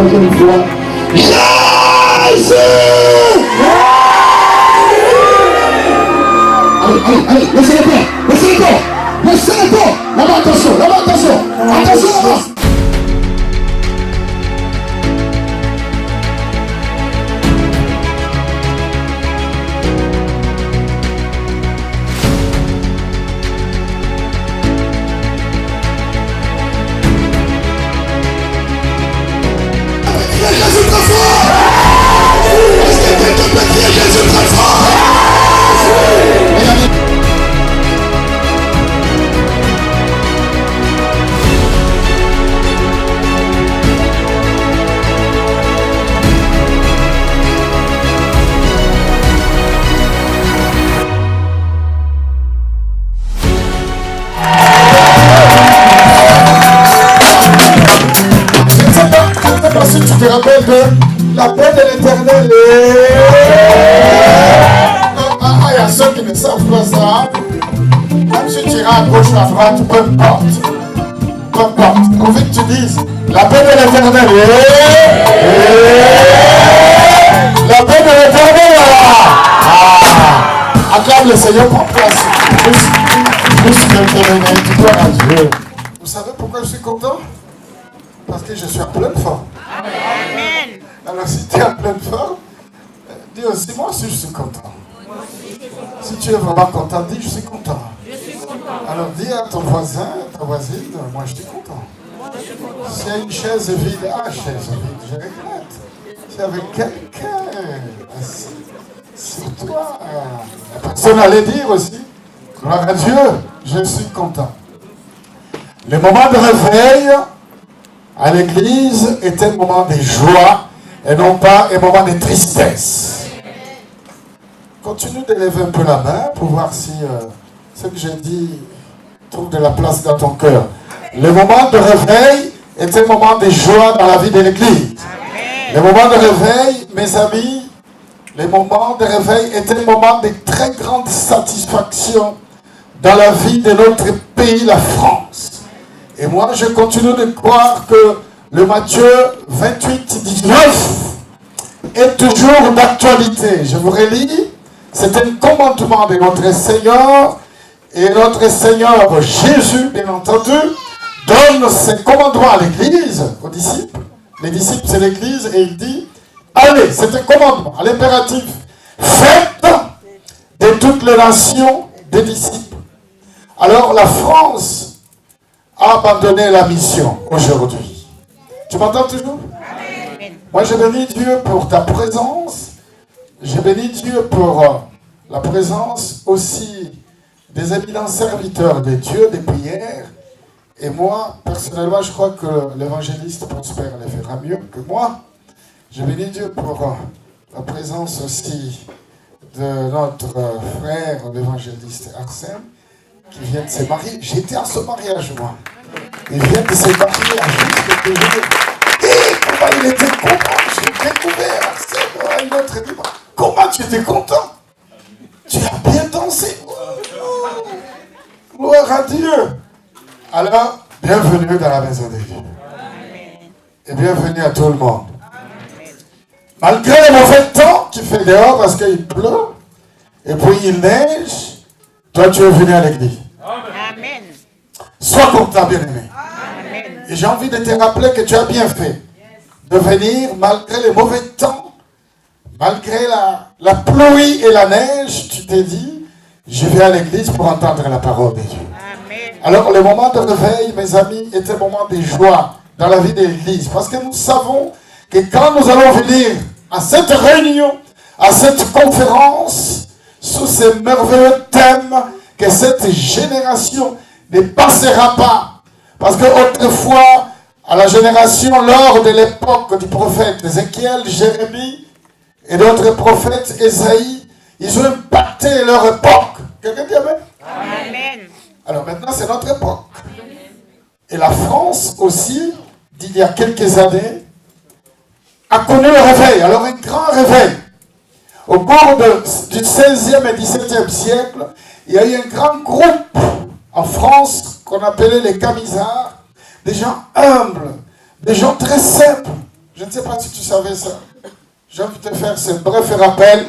troisième fois. Jésus! Allez, laissez le temps, laissez le temps, laissez le temps. Là-bas, attention, attention là-bas. Jésus très fort! Est-ce que quelqu'un peut crier Jésus très fort? Si tu te rappelles de la paix de l'Éternel il y a ceux qui ne savent pas ça. Même si tu iras à gauche ou à droite, peu importe. On veut que tu dises la paix de l'Éternel la paix de l'Éternel acclame le Seigneur pour place. Plus que tu gloire à Dieu. Vous savez pourquoi je suis content? Parce que je suis en pleine forme. Amen. Alors si tu es en pleine forme, dis aussi, moi aussi je suis content. Si tu es vraiment content, dis je suis content. Alors dis à ton voisin, ta voisine, moi je suis content. S'il y a une chaise vide, chaise vide, je regrette. Si avec quelqu'un, c'est toi. La personne allait dire aussi, gloire à Dieu, je suis content. Le moment de réveil à l'église est un moment de joie et non pas un moment de tristesse. Continue d'élever un peu la main pour voir si ce que j'ai dit trouve de la place dans ton cœur. Le moment de réveil est un moment de joie dans la vie de l'église. Le moment de réveil, mes amis, le moment de réveil est un moment de très grande satisfaction dans la vie de notre pays, la France. Et moi, je continue de croire que le Matthieu 28, 19 est toujours d'actualité. Je vous relis. C'est un commandement de notre Seigneur. Et notre Seigneur Jésus, bien entendu, donne ses commandements à l'Église, aux disciples. Les disciples, c'est l'Église. Et il dit, allez, c'est un commandement, à l'impératif. Faites de toutes les nations des disciples. Alors, la France a abandonné la mission aujourd'hui. Tu m'entends toujours? Amen. Moi, je bénis Dieu pour ta présence. Je bénis Dieu pour la présence aussi des éminents serviteurs de Dieu, des prières. Et moi, personnellement, je crois que l'évangéliste Prosper le fera mieux que moi. Je bénis Dieu pour la présence aussi de notre frère, l'évangéliste Arsène, qui vient de se marier. J'étais à ce mariage, moi. Il vient de se marier à juste quelques jours. Et comment il était content. J'ai découvert Arsène à une autre dit, comment tu étais content? Tu as bien dansé. Gloire à Dieu. Alors, bienvenue dans la maison de Dieu. Et bienvenue à tout le monde. Malgré le mauvais temps qu'il fait dehors parce qu'il pleut, et puis il neige, toi tu es venu à l'église. Amen. Sois content, bien-aimé. Et j'ai envie de te rappeler que tu as bien fait de venir malgré le mauvais temps, malgré la pluie et la neige. Tu t'es dit, je vais à l'église pour entendre la parole de Dieu. Amen. Alors le moment de réveil, mes amis, est un moment de joie dans la vie de l'église. Parce que nous savons que quand nous allons venir à cette réunion, à cette conférence, sous ce merveilleux thème, que cette génération ne passera pas. Parce qu'autrefois, à la génération, lors de l'époque du prophète Ézéchiel, Jérémie et d'autres prophètes, Ésaïe, ils ont impacté leur époque. Quelqu'un dit amen? Amen. Alors maintenant, c'est notre époque. Et la France aussi, d'il y a quelques années, a connu le réveil. Alors un grand réveil. Au cours du 16e et 17e siècle, il y a eu un grand groupe en France qu'on appelait les camisards, des gens humbles, des gens très simples, Je ne sais pas si tu savais ça. J'ai envie de te faire ce bref rappel.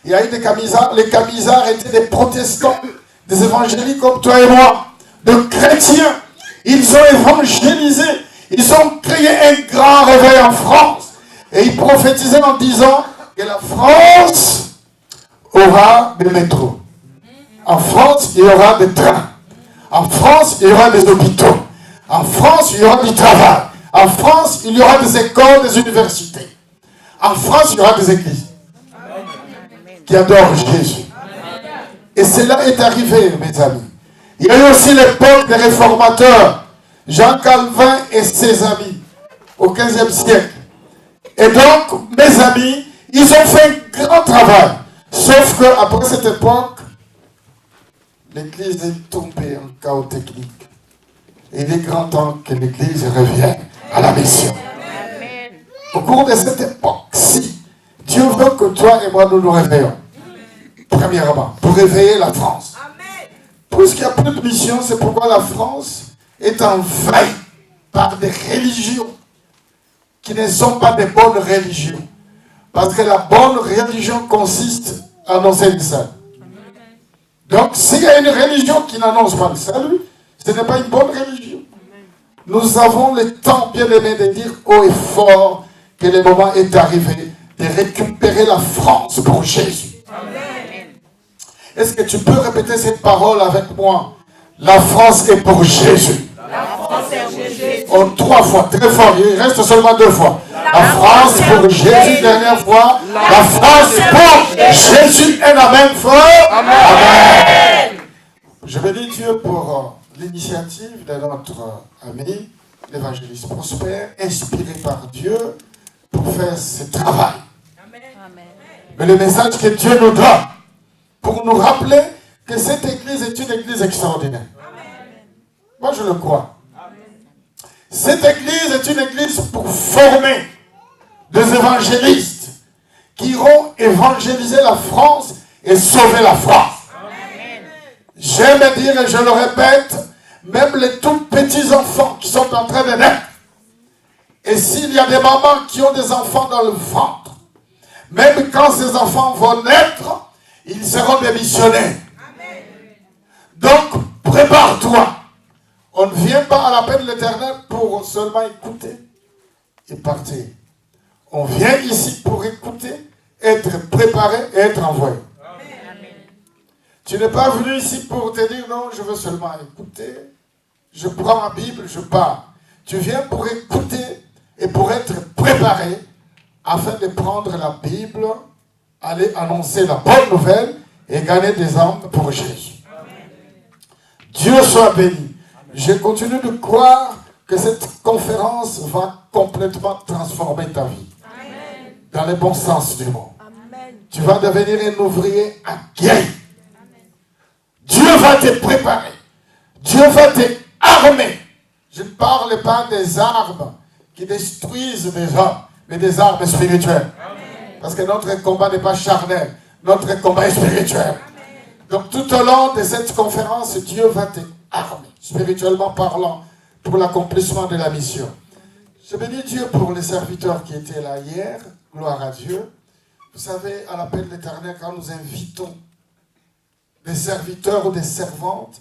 Il y a eu des camisards. Les camisards étaient des protestants, des évangéliques comme toi et moi, de chrétiens. Ils ont évangélisé. Ils ont créé un grand réveil en France. Et ils prophétisaient en disant que la France aura des métros. En France, il y aura des trains. En France, il y aura des hôpitaux. En France, il y aura du travail. En France, il y aura des écoles, des universités. En France, il y aura des églises qui adorent Jésus. Et cela est arrivé, mes amis. Il y a eu aussi l'époque des réformateurs, Jean Calvin et ses amis, au XVe siècle. Et donc, mes amis, ils ont fait un grand travail. Sauf qu'après cette époque, l'Église est tombée en chaos technique. Et il est grand temps que l'Église revienne à la mission. Au cours de cette époque-ci, Dieu veut que toi et moi nous nous réveillons. Premièrement, pour réveiller la France. Puisqu'il n'y a plus de mission, c'est pourquoi la France est envahie par des religions qui ne sont pas des bonnes religions. Parce que la bonne religion consiste à annoncer le salut. Donc, s'il y a une religion qui n'annonce pas le salut, ce n'est pas une bonne religion. Nous avons le temps, bien aimé, de dire haut et fort que le moment est arrivé de récupérer la France pour Jésus. Est-ce que tu peux répéter cette parole avec moi? La France est pour Jésus. La France est pour Jésus. En 3 fois, très fort, il reste seulement 2 fois. La France pour Jésus, dernière fois. La France pour Jésus, et la même fois. Amen. Je bénis Dieu pour l'initiative de notre ami, l'évangéliste Prosper, inspiré par Dieu pour faire ce travail. Amen. Mais le message que Dieu nous donne, pour nous rappeler que cette église est une église extraordinaire. Amen. Moi, je le crois. Amen. Cette église est une église pour former des évangélistes qui iront évangéliser la France et sauver la France. Amen. J'aime dire, et je le répète, même les tout petits enfants qui sont en train de naître, et s'il y a des mamans qui ont des enfants dans le ventre, même quand ces enfants vont naître, ils seront des missionnaires. Amen. Donc, prépare-toi. On ne vient pas à l'appel de l'Éternel pour seulement écouter et partir. On vient ici pour écouter, être préparé et être envoyé. Amen. Tu n'es pas venu ici pour te dire non, je veux seulement écouter. Je prends ma Bible, je pars. Tu viens pour écouter et pour être préparé afin de prendre la Bible, aller annoncer la bonne nouvelle et gagner des âmes pour Jésus. Amen. Dieu soit béni. Je continue de croire que cette conférence va complètement transformer ta vie. Amen. Dans le bon sens du mot. Amen. Tu vas devenir un ouvrier aguerri. Dieu va te préparer. Dieu va te armer. Je ne parle pas des armes qui détruisent des hommes, mais des armes spirituelles. Amen. Parce que notre combat n'est pas charnel. Notre combat est spirituel. Amen. Donc tout au long de cette conférence, Dieu va te armer, spirituellement parlant, pour l'accomplissement de la mission. Je bénis Dieu pour les serviteurs qui étaient là hier. Gloire à Dieu. Vous savez, à l'appel de l'Éternel, quand nous invitons des serviteurs ou des servantes,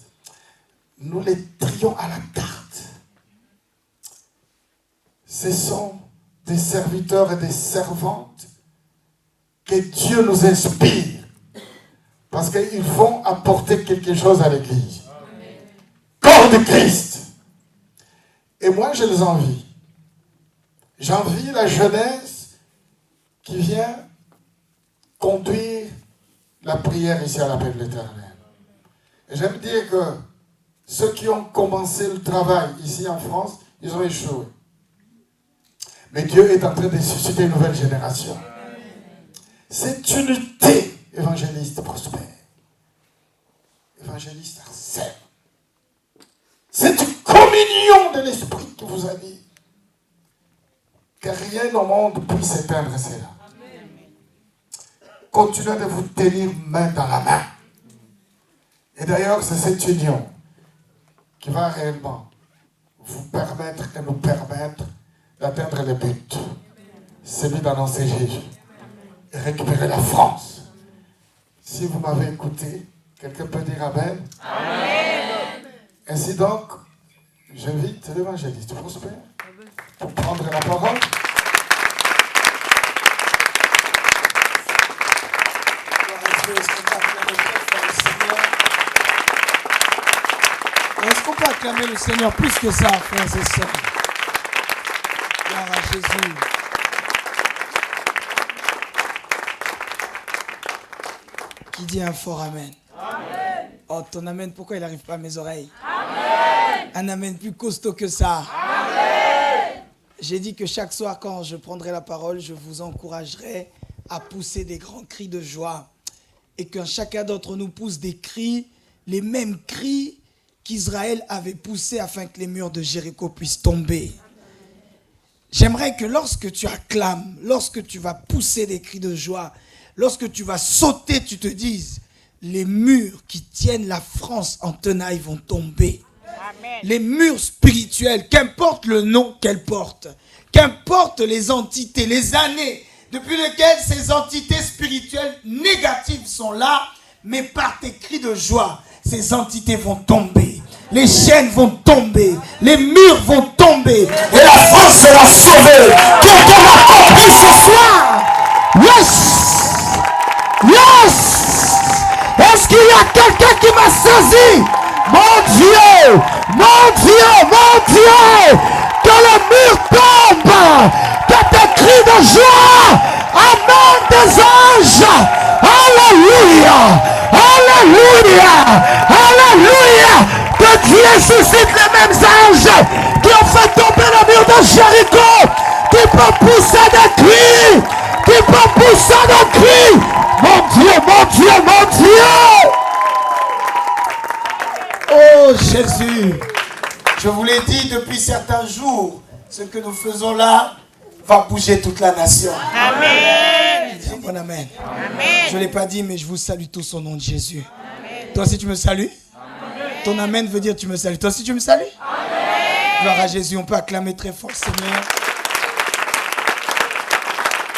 nous les trions à la carte. Ce sont des serviteurs et des servantes que Dieu nous inspire. Parce qu'ils vont apporter quelque chose à l'Église. Corps de Christ. Et moi, je les envie. J'envie la jeunesse qui vient conduire la prière ici à l'appel de l'Éternel. Et j'aime dire que ceux qui ont commencé le travail ici en France, ils ont échoué. Mais Dieu est en train de susciter une nouvelle génération. Cette unité, évangéliste prospère, évangéliste Arsène, cette communion de l'esprit que vous avez, que rien au monde puisse éteindre cela. Continuez de vous tenir main dans la main. Et d'ailleurs, c'est cette union qui va réellement vous permettre et nous permettre d'atteindre les buts. c'est lui d'annoncer Jésus et récupérer la France. Si vous m'avez écouté, quelqu'un peut dire Amen. Amen. Ainsi donc, j'invite l'évangéliste Prosper pour prendre la parole. Est-ce qu'on peut acclamer le Seigneur plus que ça, frères et sœurs? Gloire à Jésus. Qui dit un fort Amen? Amen. Oh, ton Amen, pourquoi il n'arrive pas à mes oreilles? Amen. Un Amen plus costaud que ça. Amen. J'ai dit que chaque soir, quand je prendrai la parole, je vous encouragerai à pousser des grands cris de joie. Et que chacun d'entre nous pousse des cris, les mêmes cris qu'Israël avait poussés afin que les murs de Jéricho puissent tomber. J'aimerais que lorsque tu acclames, lorsque tu vas pousser des cris de joie, lorsque tu vas sauter, tu te dises, les murs qui tiennent la France en tenaille vont tomber. Amen. Les murs spirituels, qu'importe le nom qu'elles portent, qu'importe les entités, les années depuis lesquelles ces entités spirituelles négatives sont là, mais par tes cris de joie, ces entités vont tomber. Les chaînes vont tomber, les murs vont tomber, et la France sera sauvée. Quelqu'un l'a compris ce soir? Yes! Yes! Est-ce qu'il y a quelqu'un qui m'a saisi? Mon Dieu! Mon Dieu! Mon Dieu! Que le mur tombe! Que tes cris de joie amènent des anges! Alléluia! Alléluia! Alléluia! Que Dieu suscite les mêmes anges qui ont fait tomber le mur de Jéricho, qui peuvent pousser des cris, qui peuvent pousser des cris. Mon Dieu, mon Dieu, mon Dieu! Oh Jésus, je vous l'ai dit depuis certains jours, ce que nous faisons là va bouger toute la nation. Amen. Bon, amen. Amen. Je ne l'ai pas dit, mais je vous salue tous au nom de Jésus. Amen. Toi aussi tu me salues? Amen. Ton amen veut dire tu me salues. Toi aussi tu me salues? Amen. Gloire à Jésus, on peut acclamer très fort Seigneur.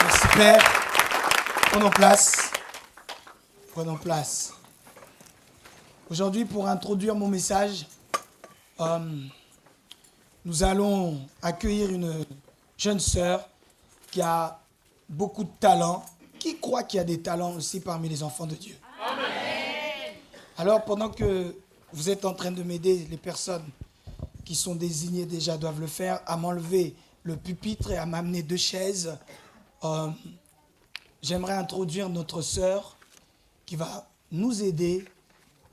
Merci Père. Prenons place. Prenons place. Aujourd'hui, pour introduire mon message, nous allons accueillir une jeune sœur qui a beaucoup de talent, qui croit qu'il y a des talents aussi parmi les enfants de Dieu. Amen. Alors, pendant que vous êtes en train de m'aider, les personnes qui sont désignées déjà doivent le faire, à m'enlever le pupitre et à m'amener 2 chaises, j'aimerais introduire notre sœur qui va nous aider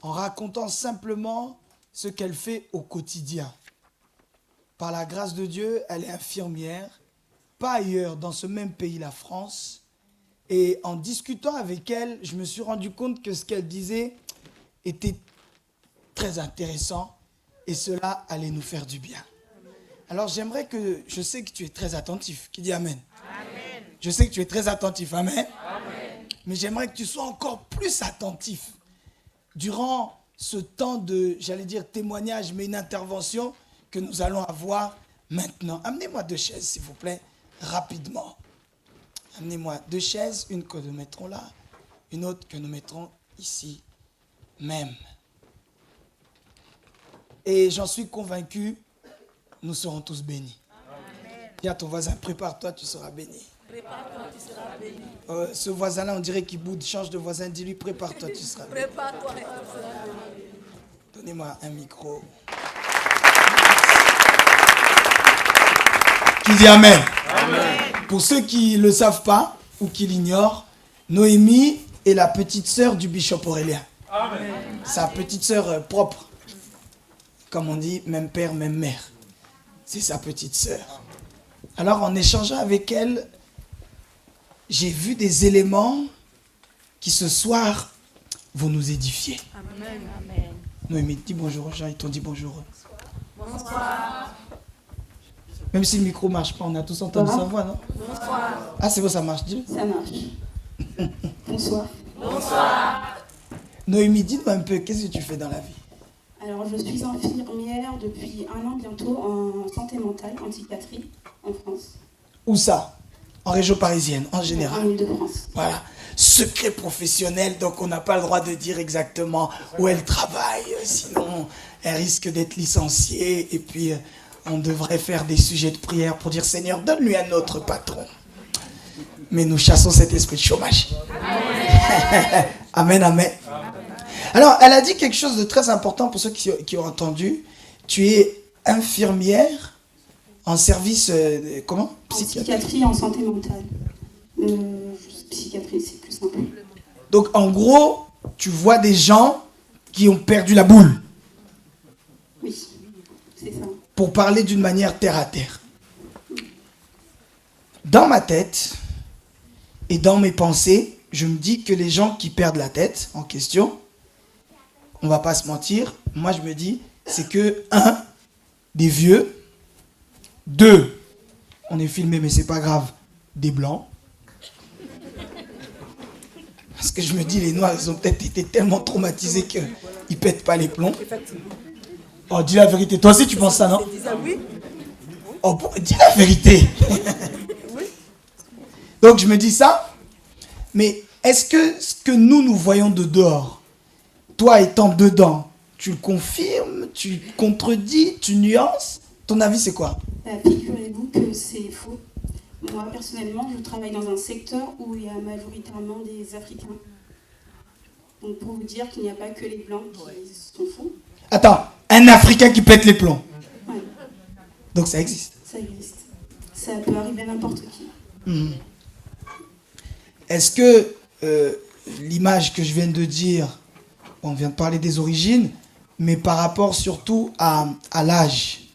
en racontant simplement ce qu'elle fait au quotidien. Par la grâce de Dieu, elle est infirmière, pas ailleurs, dans ce même pays, la France. Et en discutant avec elle, je me suis rendu compte que ce qu'elle disait était très intéressant et cela allait nous faire du bien. Alors j'aimerais que, je sais que tu es très attentif, qui dit Amen. Amen. Je sais que tu es très attentif, Amen. Amen. Mais j'aimerais que tu sois encore plus attentif durant ce temps de, j'allais dire témoignage, mais une intervention que nous allons avoir maintenant. Amenez-moi 2 chaises, s'il vous plaît, rapidement. Amenez-moi 2 chaises, une que nous mettrons là, une autre que nous mettrons ici même. Et j'en suis convaincu, nous serons tous bénis. Amen. Dis à ton voisin, prépare-toi, tu seras béni. Prépare-toi, tu seras béni. Ce voisin-là, on dirait qu'il boude, change de voisin, dis-lui, prépare-toi, tu seras béni. Prépare-toi, tu seras béni. Donnez-moi un micro. Qui dit Amen. Amen. Pour ceux qui ne le savent pas ou qui l'ignorent, Noémie est la petite sœur du bishop Aurélien. Amen. Sa petite sœur propre. Comme on dit, même père, même mère. C'est sa petite sœur. Alors en échangeant avec elle, j'ai vu des éléments qui ce soir vont nous édifier. Amen. Amen. Noémie, dis bonjour aux gens, ils t'ont dit bonjour. Bonsoir. Même si le micro ne marche pas, on a tous entendu sa voix, non? Bonsoir. Ah, c'est bon, ça marche, dis. Ça marche. Bonsoir. Bonsoir. Noémie, dis-nous un peu, qu'est-ce que tu fais dans la vie? Alors, je suis infirmière depuis 1 an bientôt en santé mentale, en psychiatrie, en France. Où ça? En région parisienne, en En général. Île-de-France. Voilà. Secret professionnel, donc on n'a pas le droit de dire exactement où elle travaille, sinon elle risque d'être licenciée et puis on devrait faire des sujets de prière pour dire Seigneur, donne-lui un autre patron. Mais nous chassons cet esprit de chômage. Amen, amen. Alors, elle a dit quelque chose de très important pour ceux qui ont entendu. Tu es infirmière en service, comment? En psychiatrie, en santé mentale. Psychiatrie, c'est plus simple. Donc, en gros, tu vois des gens qui ont perdu la boule. Oui, c'est ça. Pour parler d'une manière terre à terre. Dans ma tête et dans mes pensées, je me dis que les gens qui perdent la tête en question, on va pas se mentir, moi je me dis, c'est que, un, des vieux, deux, on est filmé mais c'est pas grave, des blancs. Parce que je me dis, les noirs, ils ont peut-être été tellement traumatisés qu'ils pètent pas les plombs. Oh, dis la vérité, toi aussi tu penses ça, non? Oh, dis la vérité. Donc je me dis ça, mais est-ce que ce que nous voyons de dehors, toi étant dedans, tu le confirmes, tu contredis, tu nuances? Ton avis c'est quoi? Figurez-vous que c'est faux. Moi, personnellement, je travaille dans un secteur où il y a majoritairement des Africains. Donc pour vous dire qu'il n'y a pas que les Blancs qui sont fous. Attends, un Africain qui pète les plombs. Ouais, Donc ça existe. ça existe. Ça peut arriver à n'importe qui. Est-ce que l'image que je viens de dire, on vient de parler des origines, mais par rapport surtout à l'âge,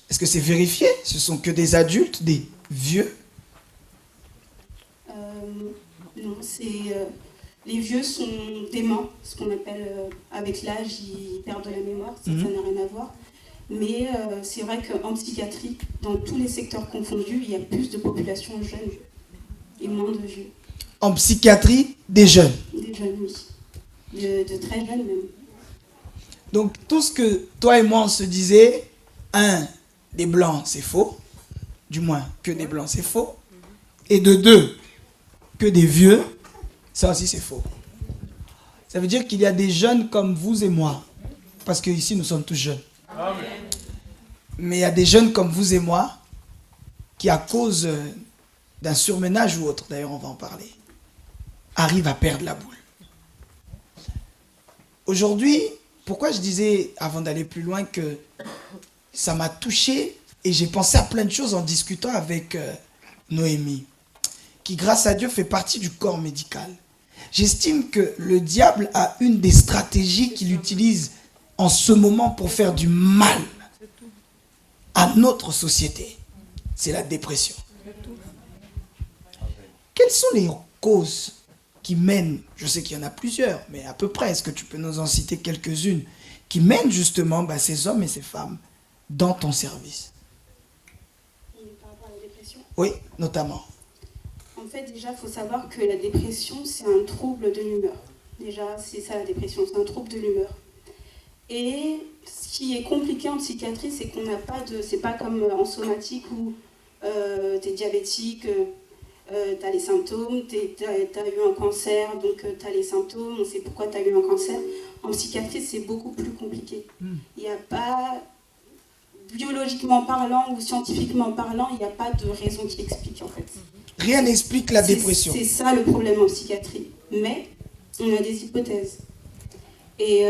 est-ce que c'est vérifié? Ce sont que des adultes, des vieux? Non, c'est... les vieux sont déments, ce qu'on appelle, avec l'âge, ils perdent la mémoire, ça n'a rien à voir. Mais c'est vrai qu'en psychiatrie, dans tous les secteurs confondus, il y a plus de population jeune et moins de vieux. En psychiatrie, des jeunes. Des jeunes, oui. De très jeunes même. Donc tout ce que toi et moi on se disait, un, des blancs c'est faux, du moins que des blancs c'est faux, et de deux, que des vieux, ça aussi c'est faux. Ça veut dire qu'il y a des jeunes comme vous et moi, parce que ici nous sommes tous jeunes. Amen. Mais il y a des jeunes comme vous et moi qui, à cause d'un surmenage ou autre, d'ailleurs on va en parler, arrivent à perdre la boule. Aujourd'hui, pourquoi je disais, avant d'aller plus loin, que ça m'a touché et j'ai pensé à plein de choses en discutant avec Noémie, qui grâce à Dieu fait partie du corps médical. J'estime que le diable a une des stratégies qu'il utilise en ce moment pour faire du mal à notre société. C'est la dépression. Quelles sont les causes qui mènent, je sais qu'il y en a plusieurs, mais à peu près, est-ce que tu peux nous en citer quelques-unes, qui mènent justement ces hommes et ces femmes dans ton service? Par rapport à la dépression? Oui, notamment. En fait, déjà, il faut savoir que la dépression, c'est un trouble de l'humeur. Déjà, c'est ça la dépression, c'est un trouble de l'humeur. Et ce qui est compliqué en psychiatrie, c'est qu'on n'a pas de... C'est pas comme en somatique où tu es diabétique, tu as les symptômes, tu as eu un cancer, donc tu as les symptômes, on sait pourquoi tu as eu un cancer. En psychiatrie, c'est beaucoup plus compliqué. Il n'y a pas, biologiquement parlant ou scientifiquement parlant, il n'y a pas de raison qui explique en fait. Rien n'explique la dépression. C'est ça le problème en psychiatrie. Mais on a des hypothèses. Et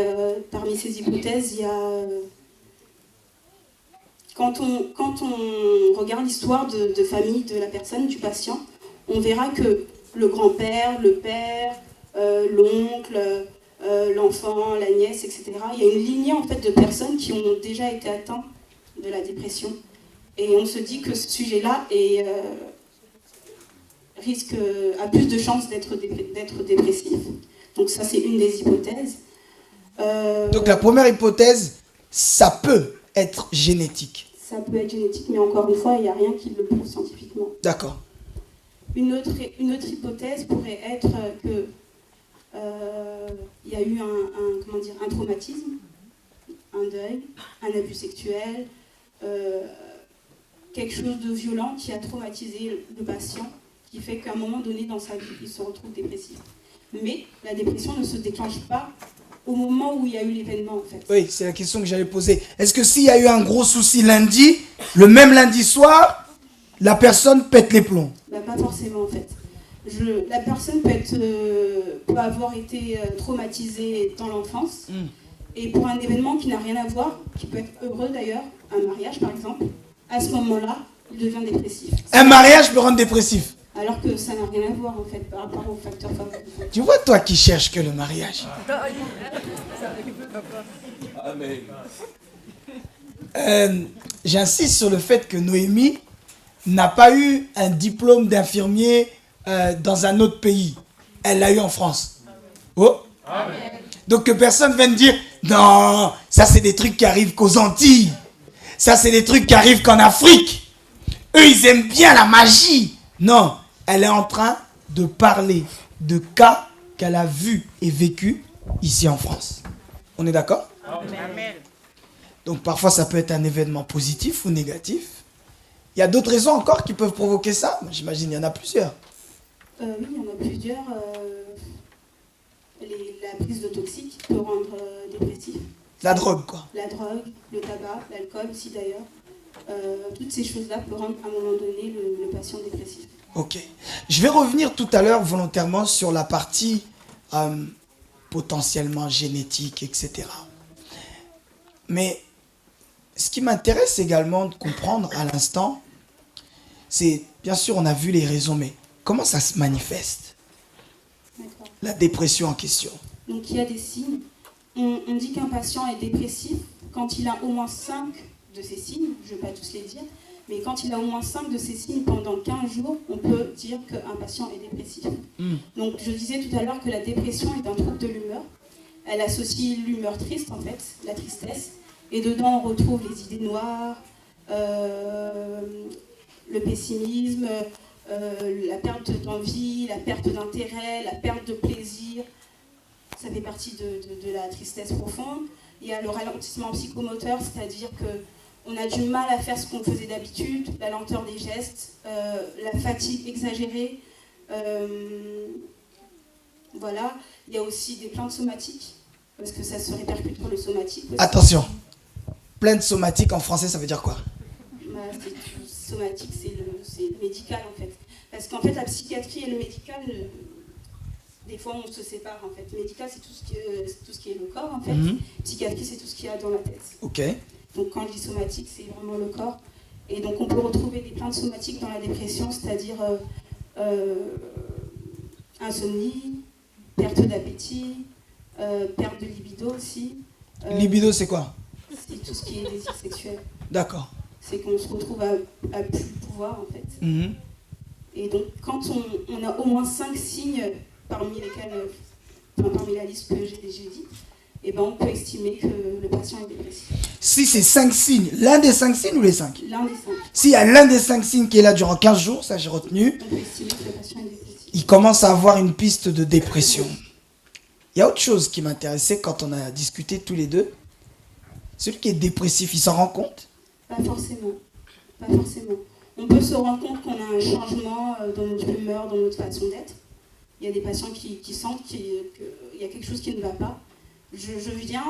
parmi ces hypothèses, il y a... Quand on regarde l'histoire de famille de la personne, du patient, on verra que le grand-père, le père, l'oncle, l'enfant, la nièce, etc., il y a une lignée en fait, de personnes qui ont déjà été atteintes de la dépression. Et on se dit que ce sujet-là a plus de chances d'être dépressif. Donc ça, c'est une des hypothèses. Donc la première hypothèse, ça peut être génétique. Ça peut être génétique, mais encore une fois, il n'y a rien qui le prouve scientifiquement. D'accord. Une autre hypothèse pourrait être que il y a eu un traumatisme, un deuil, un abus sexuel, quelque chose de violent qui a traumatisé le patient, qui fait qu'à un moment donné dans sa vie, il se retrouve dépressif. Mais la dépression ne se déclenche pas au moment où il y a eu l'événement, en fait. Oui, c'est la question que j'allais poser. Est-ce que s'il y a eu un gros souci lundi, le même lundi soir, la personne pète les plombs? Bah, pas forcément, en fait. La personne peut avoir été traumatisée dans l'enfance. Et pour un événement qui n'a rien à voir, qui peut être heureux d'ailleurs, un mariage par exemple, à ce moment-là, il devient dépressif. Un mariage peut rendre dépressif. Alors que ça n'a rien à voir en fait par rapport aux facteurs favorisants. Tu vois, toi qui cherches que le mariage. J'insiste sur le fait que Noémie n'a pas eu un diplôme d'infirmier dans un autre pays. Elle l'a eu en France. Oh. Amen. Donc que personne vienne dire non, ça c'est des trucs qui arrivent qu'aux Antilles. Ça c'est des trucs qui arrivent qu'en Afrique. Eux ils aiment bien la magie. Non, elle est en train de parler de cas qu'elle a vus et vécus ici en France. On est d'accord? Amen. Donc parfois ça peut être un événement positif ou négatif. Il y a d'autres raisons encore qui peuvent provoquer ça. J'imagine il y en a plusieurs. Oui, il y en a plusieurs. La prise de toxiques peut rendre dépressif. La drogue, quoi. La drogue, le tabac, l'alcool aussi d'ailleurs. Toutes ces choses-là peuvent rendre à un moment donné le patient dépressif. Ok. Je vais revenir tout à l'heure volontairement sur la partie potentiellement génétique, etc. Mais ce qui m'intéresse également de comprendre à l'instant, c'est, bien sûr, on a vu les raisons, mais comment ça se manifeste? La dépression en question. Donc il y a des signes. On dit qu'un patient est dépressif quand il a au moins 5 de ces signes, je ne vais pas tous les dire, mais quand il a au moins 5 de ces signes pendant 15 jours, on peut dire qu'un patient est dépressif. Donc je disais tout à l'heure que la dépression est un trouble de l'humeur. Elle associe l'humeur triste en fait, la tristesse, et dedans on retrouve les idées noires, le pessimisme, la perte d'envie, la perte d'intérêt, la perte de plaisir. Ça fait partie de la tristesse profonde. Il y a le ralentissement psychomoteur, c'est-à-dire qu'on a du mal à faire ce qu'on faisait d'habitude, la lenteur des gestes, la fatigue exagérée. Voilà. Il y a aussi des plaintes somatiques, parce que ça se répercute sur le somatique aussi. Attention, plainte somatique en français, ça veut dire quoi? Somatique, c'est le médical en fait. Parce qu'en fait, la psychiatrie et le médical, des fois on se sépare en fait. Le médical, c'est tout ce qui est le corps en fait. Psychiatrie, c'est tout ce qu'il y a dans la tête. Ok. Donc quand je dis somatique, c'est vraiment le corps. Et donc on peut retrouver des plaintes somatiques dans la dépression, c'est-à-dire insomnie, perte d'appétit, perte de libido aussi. Libido, c'est quoi? C'est tout ce qui est désir sexuel. D'accord. C'est qu'on se retrouve à plus pouvoir en fait. Et donc quand on a au moins 5 signes parmi la liste que j'ai déjà dit, et ben on peut estimer que le patient est dépressif. Si c'est 5 signes, l'un des 5 signes ou les 5? L'un des 5. S'il y a l'un des 5 signes qui est là durant 15 jours, ça j'ai retenu, on peut estimer que le patient est dépressif. Il commence à avoir une piste de dépression. Il y a autre chose qui m'intéressait quand on a discuté tous les deux. Celui qui est dépressif, il s'en rend compte? Pas forcément. Pas forcément. On peut se rendre compte qu'on a un changement dans notre humeur, dans notre façon d'être. Il y a des patients qui sentent qu'il y a quelque chose qui ne va pas. Je viens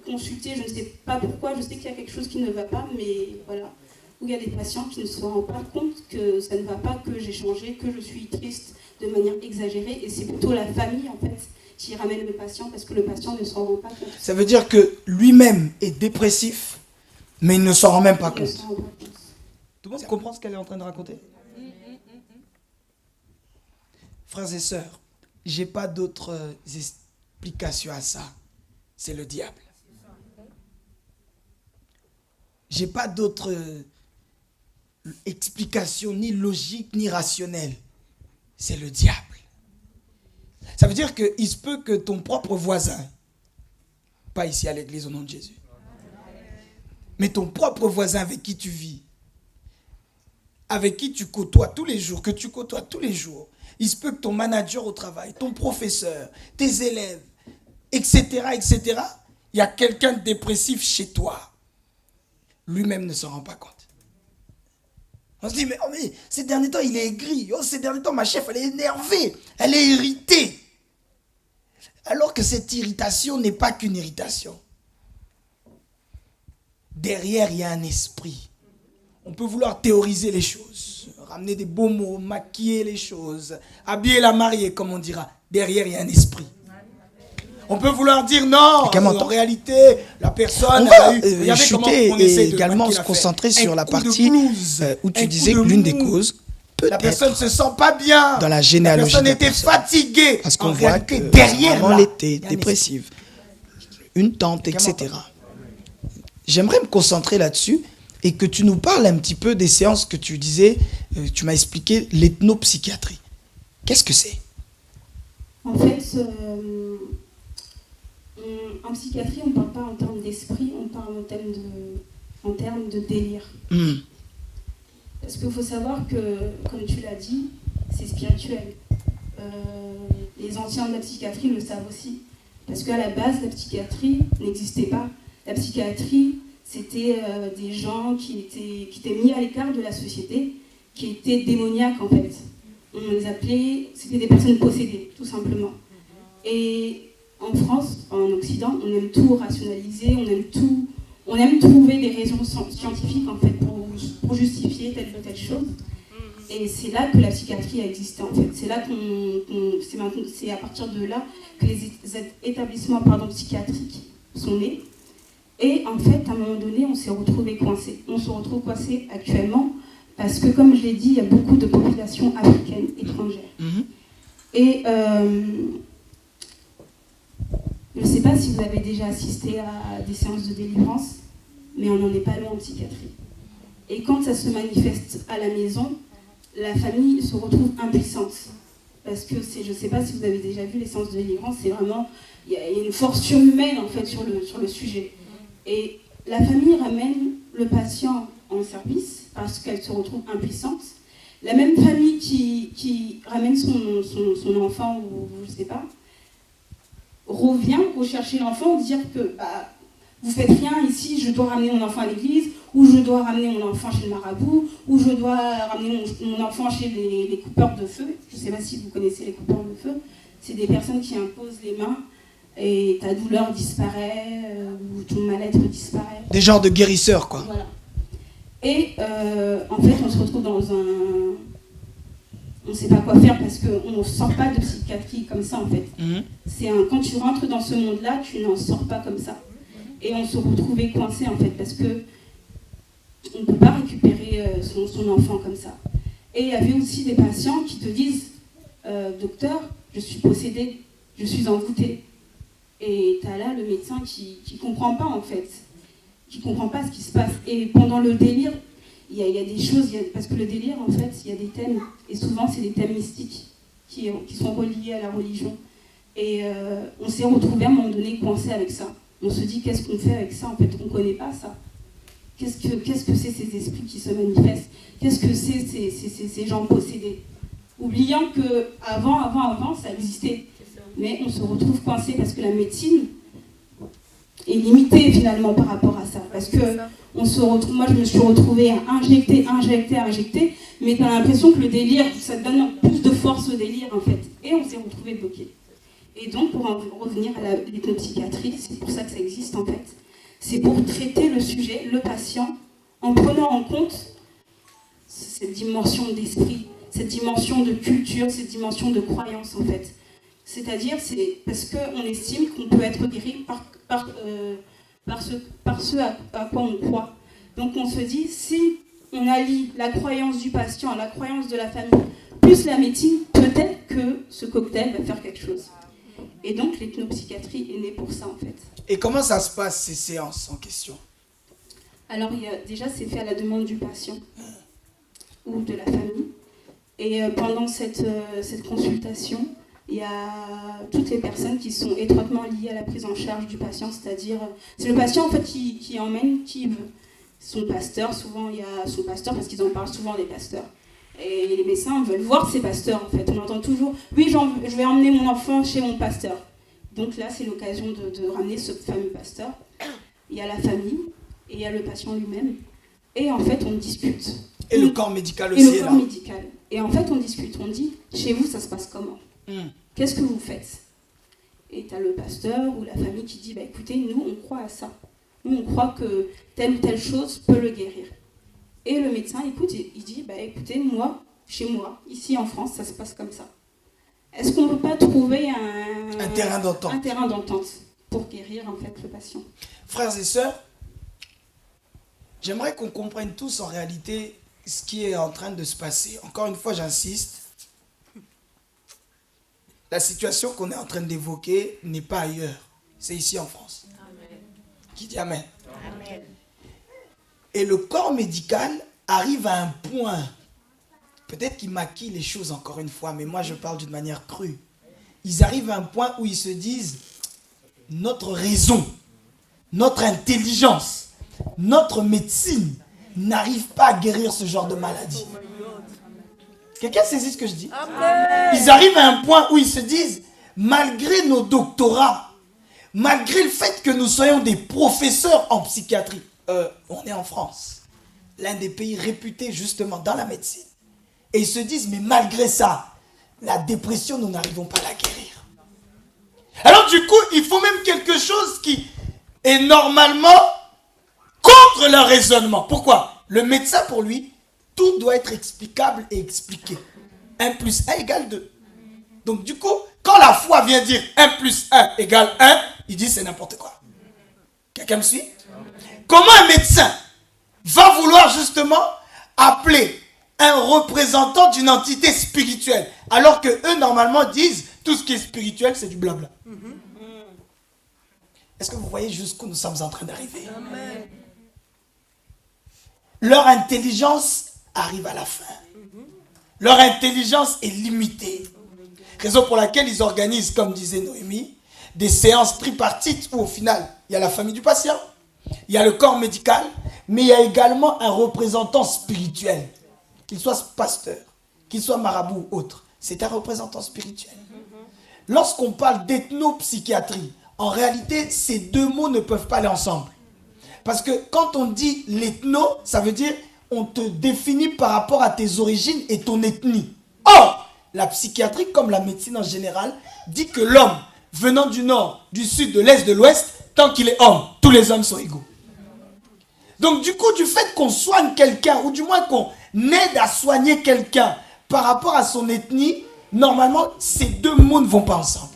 consulter, je ne sais pas pourquoi, je sais qu'il y a quelque chose qui ne va pas, mais voilà. Ou il y a des patients qui ne se rendent pas compte que ça ne va pas, que j'ai changé, que je suis triste de manière exagérée. Et c'est plutôt la famille, en fait, qui ramène le patient, parce que le patient ne s'en rend pas compte. Ça veut dire que lui-même est dépressif, mais il ne s'en rend même pas compte. Tout le monde comprend ce qu'elle est en train de raconter? Frères et sœurs, j'ai pas d'autres explications à ça. C'est le diable. J'ai pas d'autres explications ni logiques ni rationnelles. C'est le diable. Ça veut dire qu'il se peut que ton propre voisin, pas ici à l'église au nom de Jésus, mais ton propre voisin avec qui tu vis, avec qui tu côtoies tous les jours, que tu côtoies tous les jours, il se peut que ton manager au travail, ton professeur, tes élèves, etc., il y a quelqu'un de dépressif chez toi. Lui-même ne s'en rend pas compte. On se dit, mais, oh, mais ces derniers temps, il est aigri. Oh, ces derniers temps, ma chef, elle est énervée. Elle est irritée. Alors que cette irritation n'est pas qu'une irritation. Derrière, il y a un esprit. On peut vouloir théoriser les choses, ramener des beaux mots, maquiller les choses, habiller la mariée, comme on dira. Derrière, il y a un esprit. On peut vouloir dire non, en réalité, la personne... On va chuter et également se concentrer sur la partie où tu disais que l'une des causes, la personne ne se sent pas bien. Dans la généalogie. La personne était fatiguée. Parce qu'on voit que derrière elle était dépressive, une tante, etc. J'aimerais me concentrer là-dessus et que tu nous parles un petit peu des séances que tu disais, tu m'as expliqué l'ethnopsychiatrie. Qu'est-ce que c'est? En fait, en psychiatrie, on ne parle pas en termes d'esprit, on parle en termes de délire. Parce qu'il faut savoir que, comme tu l'as dit, c'est spirituel. Les anciens de la psychiatrie le savent aussi. Parce qu'à la base, la psychiatrie n'existait pas. La psychiatrie, c'était des gens qui étaient mis à l'écart de la société, qui étaient démoniaques en fait. On les appelait, c'était des personnes possédées, tout simplement. Et en France, en Occident, on aime tout rationaliser, on aime trouver des raisons scientifiques en fait pour justifier telle ou telle chose. Et c'est là que la psychiatrie a existé en fait. C'est là c'est à partir de là que les établissements psychiatriques sont nés. Et en fait, à un moment donné, on s'est retrouvé coincés. On se retrouve coincés actuellement parce que, comme je l'ai dit, il y a beaucoup de populations africaines étrangères. Et je ne sais pas si vous avez déjà assisté à des séances de délivrance, mais on n'en est pas loin en psychiatrie. Et quand ça se manifeste à la maison, la famille se retrouve impuissante. Parce que je ne sais pas si vous avez déjà vu les séances de délivrance, c'est vraiment, il y a une force surhumaine en fait sur le sujet. Et la famille ramène le patient en service parce qu'elle se retrouve impuissante. La même famille qui ramène son enfant, ou je ne sais pas, revient rechercher l'enfant, dire que vous faites rien ici, je dois ramener mon enfant à l'église, ou je dois ramener mon enfant chez le marabout, ou je dois ramener mon enfant chez les coupeurs de feu. Je ne sais pas si vous connaissez les coupeurs de feu. C'est des personnes qui imposent les mains et ta douleur disparaît, ou ton mal-être disparaît. Des genres de guérisseurs, quoi. Voilà. Et en fait, on se retrouve dans on ne sait pas quoi faire parce qu'on ne sort pas de psychiatrie comme ça, en fait. Quand tu rentres dans ce monde-là, tu n'en sors pas comme ça. Et on se retrouvait coincé, en fait, parce que on ne peut pas récupérer son enfant comme ça. Et il y avait aussi des patients qui te disent docteur, je suis possédée, je suis envoûtée. Et tu as là le médecin qui ne comprend pas, en fait, qui ne comprend pas ce qui se passe. Et pendant le délire, il y a des choses, parce que le délire, en fait, il y a des thèmes, et souvent c'est des thèmes mystiques qui sont reliés à la religion. Et on s'est retrouvés à un moment donné coincés avec ça. On se dit, qu'est-ce qu'on fait avec ça? En fait, on ne connaît pas ça. Qu'est-ce que c'est ces esprits qui se manifestent? Qu'est-ce que c'est ces gens possédés? Oubliant qu'avant, ça existait. Mais on se retrouve coincé parce que la médecine est limitée finalement par rapport à ça. Parce que moi je me suis retrouvée à injecter, mais tu as l'impression que le délire, ça te donne plus de force au délire en fait. Et on s'est retrouvés bloqués. Et donc pour en revenir à l'ethnopsychiatrie, c'est pour ça que ça existe en fait. C'est pour traiter le sujet, le patient, en prenant en compte cette dimension d'esprit, cette dimension de culture, cette dimension de croyance en fait. C'est-à-dire, c'est parce qu'on estime qu'on peut être guéri par ce à quoi on croit. Donc on se dit, si on allie la croyance du patient à la croyance de la famille, plus la médecine, peut-être que ce cocktail va faire quelque chose. Et donc l'ethnopsychiatrie est née pour ça en fait. Et comment ça se passe ces séances en question? Alors déjà c'est fait à la demande du patient ou de la famille. Et pendant cette consultation, il y a toutes les personnes qui sont étroitement liées à la prise en charge du patient, c'est-à-dire, c'est le patient en fait qui emmène qui veut. Son pasteur, souvent il y a son pasteur, parce qu'ils en parlent souvent les pasteurs. Et les médecins veulent voir ces pasteurs en fait. On entend toujours, oui je vais emmener mon enfant chez mon pasteur. Donc là c'est l'occasion de ramener ce fameux pasteur. Il y a la famille et il y a le patient lui-même. Et en fait on discute. Et le corps médical Et aussi le est corps là. médical. Et en fait, on discute, on dit, chez vous, ça se passe comment? Qu'est-ce que vous faites? Et tu as le pasteur ou la famille qui dit, bah, écoutez, nous, on croit à ça. Nous, on croit que telle ou telle chose peut le guérir. Et le médecin écoute, il dit, bah, écoutez, moi, chez moi, ici en France, ça se passe comme ça. Est-ce qu'on ne peut pas trouver Un terrain d'entente. Un terrain d'entente pour guérir en fait le patient? Frères et sœurs, j'aimerais qu'on comprenne tous en réalité ce qui est en train de se passer. Encore une fois, j'insiste. La situation qu'on est en train d'évoquer n'est pas ailleurs. C'est ici en France. Amen. Qui dit Amen? Amen. Et le corps médical arrive à un point, peut-être qu'il maquille les choses encore une fois, mais moi je parle d'une manière crue. Ils arrivent à un point où ils se disent, notre raison, notre intelligence, notre médecine n'arrive pas à guérir ce genre de maladie. Quelqu'un saisit ce que je dis? Amen. Ils arrivent à un point où ils se disent, malgré nos doctorats, malgré le fait que nous soyons des professeurs en psychiatrie, on est en France, l'un des pays réputés justement dans la médecine. Et ils se disent, mais malgré ça, la dépression, nous n'arrivons pas à la guérir. Alors du coup, il faut même quelque chose qui est normalement contre leur raisonnement. Pourquoi? Le médecin, pour lui, tout doit être explicable et expliqué. 1 plus 1 égale 2. Donc du coup, quand la foi vient dire 1 plus 1 égale 1, il dit c'est n'importe quoi. Quelqu'un me suit? Comment un médecin va vouloir justement appeler un représentant d'une entité spirituelle alors que eux normalement disent tout ce qui est spirituel c'est du blabla? Est-ce que vous voyez jusqu'où nous sommes en train d'arriver? Leur intelligence arrive à la fin. Leur intelligence est limitée. Raison pour laquelle ils organisent, comme disait Noémie, des séances tripartites où au final, il y a la famille du patient, il y a le corps médical, mais il y a également un représentant spirituel. Qu'il soit pasteur, qu'il soit marabout ou autre. C'est un représentant spirituel. Lorsqu'on parle d'ethnopsychiatrie, en réalité, ces deux mots ne peuvent pas aller ensemble. Parce que quand on dit l'ethno, ça veut dire on te définit par rapport à tes origines et ton ethnie. Or, la psychiatrie, comme la médecine en général, dit que l'homme, venant du nord, du sud, de l'est, de l'ouest, tant qu'il est homme, tous les hommes sont égaux. Donc du coup, du fait qu'on soigne quelqu'un, ou du moins qu'on aide à soigner quelqu'un par rapport à son ethnie, normalement, ces deux mots ne vont pas ensemble.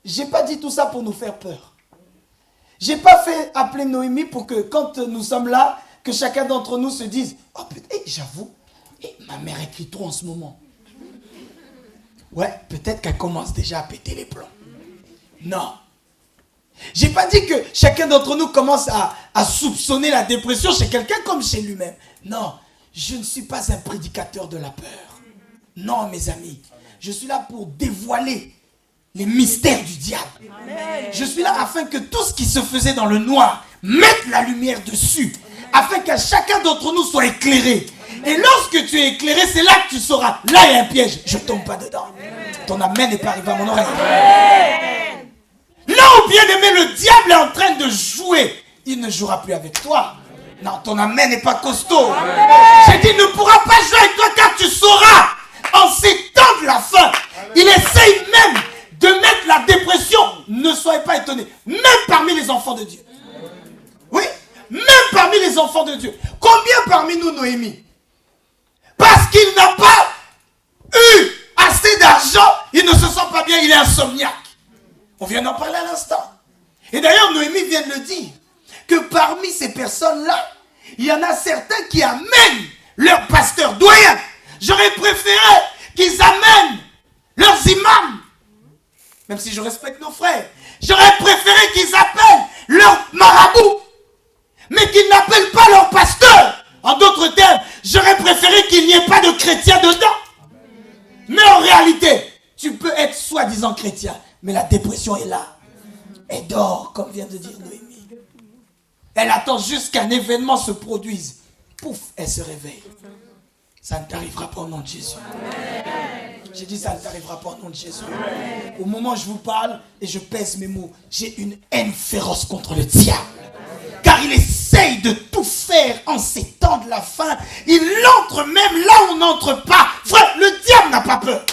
J'ai pas dit tout ça pour nous faire peur. J'ai pas fait appeler Noémie pour que quand nous sommes là, que chacun d'entre nous se dise « Oh putain, j'avoue, ma mère écrit trop en ce moment. » Ouais, peut-être qu'elle commence déjà à péter les plombs. Non. J'ai pas dit que chacun d'entre nous commence à soupçonner la dépression chez quelqu'un comme chez lui-même. Non, je ne suis pas un prédicateur de la peur. Non, mes amis, je suis là pour dévoiler les mystères du diable. Amen. Je suis là afin que tout ce qui se faisait dans le noir mette la lumière dessus, afin qu'à chacun d'entre nous soit éclairé. Et lorsque tu es éclairé, c'est là que tu sauras. Là, il y a un piège. Je ne tombe pas dedans. Ton amen n'est pas arrivé à mon oreille. Amen. Là où, bien aimé, le diable est en train de jouer, il ne jouera plus avec toi. Non, ton amen n'est pas costaud. J'ai dit, il ne pourra pas jouer avec toi car tu sauras. En ces temps de la fin, il essaye même de mettre la dépression. Ne soyez pas étonnés. Même parmi les enfants de Dieu. Oui, même parmi les enfants de Dieu. Combien parmi nous, Noémie? Parce qu'il n'a pas eu assez d'argent, il ne se sent pas bien, il est insomniaque. On vient d'en parler à l'instant. Et d'ailleurs, Noémie vient de le dire, que parmi ces personnes-là, il y en a certains qui amènent leur pasteur doyen. J'aurais préféré qu'ils amènent leurs imams, même si je respecte nos frères. J'aurais préféré qu'ils appellent leurs marabouts, mais qu'ils n'appellent pas leur pasteur. En d'autres termes, j'aurais préféré qu'il n'y ait pas de chrétiens dedans. Mais en réalité, tu peux être soi-disant chrétien, mais la dépression est là. Elle dort, comme vient de dire Noémie. Elle attend juste qu'un événement se produise. Pouf, elle se réveille. Ça ne t'arrivera pas au nom de Jésus. J'ai dit ça ne t'arrivera pas au nom de Jésus. Au moment où je vous parle et je pèse mes mots, j'ai une haine féroce contre le diable. Car il essaye de tout faire en ces temps. temps de la fin, il entre même là où on n'entre pas. Frère, le diable n'a pas peur.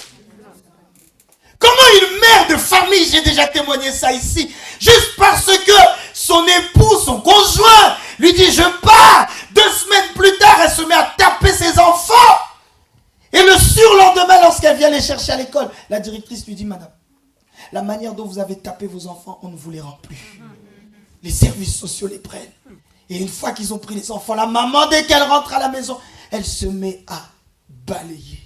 Comment une mère de famille, j'ai déjà témoigné ça ici, juste parce que son époux, son conjoint, lui dit je pars, 2 semaines plus tard, elle se met à taper ses enfants. Et le surlendemain, lorsqu'elle vient les chercher à l'école, la directrice lui dit, madame, la manière dont vous avez tapé vos enfants, on ne vous les rend plus. Les services sociaux les prennent. Et une fois qu'ils ont pris les enfants, la maman, dès qu'elle rentre à la maison, elle se met à balayer.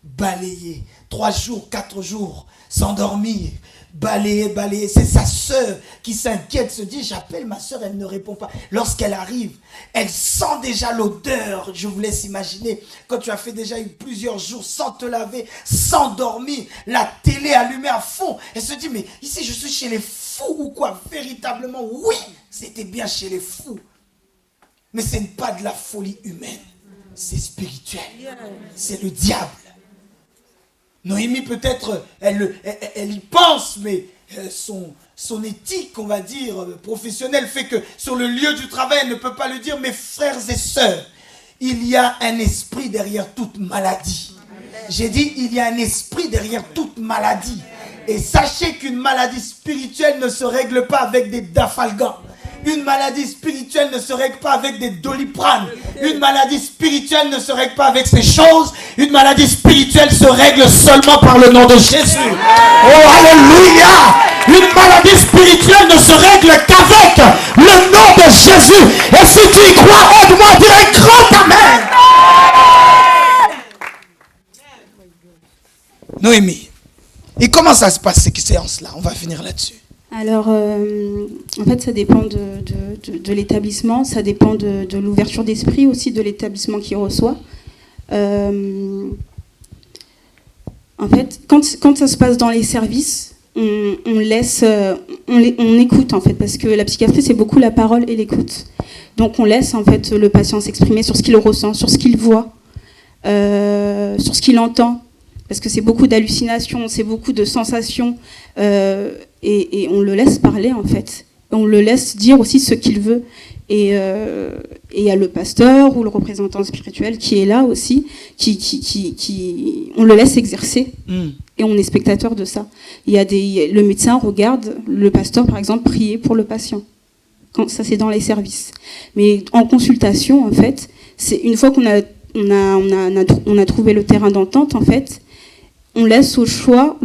Balayer. 3 jours, 4 jours, sans dormir. Balayer. C'est sa sœur qui s'inquiète, se dit, j'appelle ma sœur, elle ne répond pas. Lorsqu'elle arrive, elle sent déjà l'odeur. Je vous laisse imaginer, quand tu as fait déjà plusieurs jours sans te laver, sans dormir, la télé allumée à fond. Elle se dit, mais ici je suis chez les fous ou quoi? Véritablement, oui, c'était bien chez les fous. Mais ce n'est pas de la folie humaine, c'est spirituel. C'est le diable. Noémie, peut-être, elle y pense, mais son éthique, on va dire, professionnelle, fait que sur le lieu du travail, elle ne peut pas le dire. Mes frères et sœurs, il y a un esprit derrière toute maladie. J'ai dit, il y a un esprit derrière toute maladie. Et sachez qu'une maladie spirituelle ne se règle pas avec des dafalgans. Une maladie spirituelle ne se règle pas avec des doliprane. Une maladie spirituelle ne se règle pas avec ces choses. Une maladie spirituelle se règle seulement par le nom de Jésus. Oh, alléluia! Une maladie spirituelle ne se règle qu'avec le nom de Jésus. Et si tu y crois, aide-moi à dire un grand amen. Noémie, et comment ça se passe ces séances-là? On va finir là-dessus. Alors, en fait, ça dépend de l'établissement, ça dépend de l'ouverture d'esprit aussi de l'établissement qui reçoit. En fait, quand ça se passe dans les services, on écoute en fait, parce que la psychiatrie c'est beaucoup la parole et l'écoute. Donc on laisse en fait le patient s'exprimer sur ce qu'il ressent, sur ce qu'il voit, sur ce qu'il entend. Parce que c'est beaucoup d'hallucinations, c'est beaucoup de sensations, et on le laisse parler en fait. On le laisse dire aussi ce qu'il veut. Et il y a le pasteur ou le représentant spirituel qui est là aussi, on le laisse exercer. Et on est spectateur de ça. Le médecin regarde le pasteur, par exemple, prier pour le patient. Ça, c'est dans les services. Mais en consultation, en fait, c'est une fois qu'on a trouvé le terrain d'entente, en fait, on laisse le choix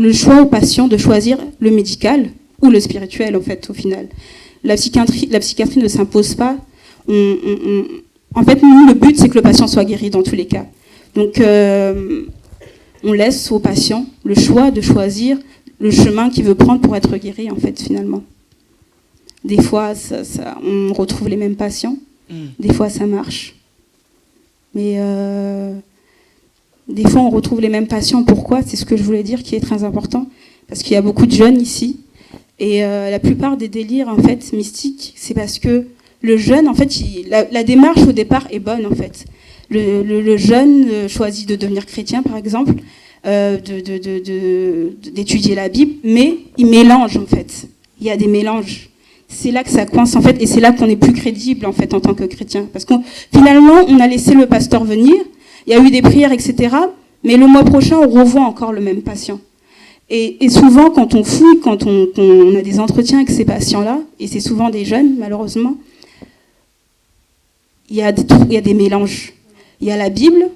au patient de choisir le médical ou le spirituel, en fait, au final. La psychiatrie ne s'impose pas. En fait, nous, le but, c'est que le patient soit guéri dans tous les cas. Donc, on laisse au patient le choix de choisir le chemin qu'il veut prendre pour être guéri, en fait, finalement. Des fois, on retrouve les mêmes patients. Des fois, ça marche. Mais des fois, on retrouve les mêmes patients. Pourquoi? C'est ce que je voulais dire qui est très important. Parce qu'il y a beaucoup de jeunes ici. Et la plupart des délires, en fait, mystiques, c'est parce que le jeune, en fait, la démarche au départ est bonne, en fait. Le jeune choisit de devenir chrétien, par exemple, d'étudier la Bible, mais il mélange, en fait. Il y a des mélanges. C'est là que ça coince, en fait, et c'est là qu'on est plus crédible, en fait, en tant que chrétien. Parce que finalement, on a laissé le pasteur venir, il y a eu des prières, etc., mais le mois prochain, on revoit encore le même patient. Et souvent, quand on fouille, quand on a des entretiens avec ces patients-là, et c'est souvent des jeunes, malheureusement, il y a des mélanges. Il y a la Bible,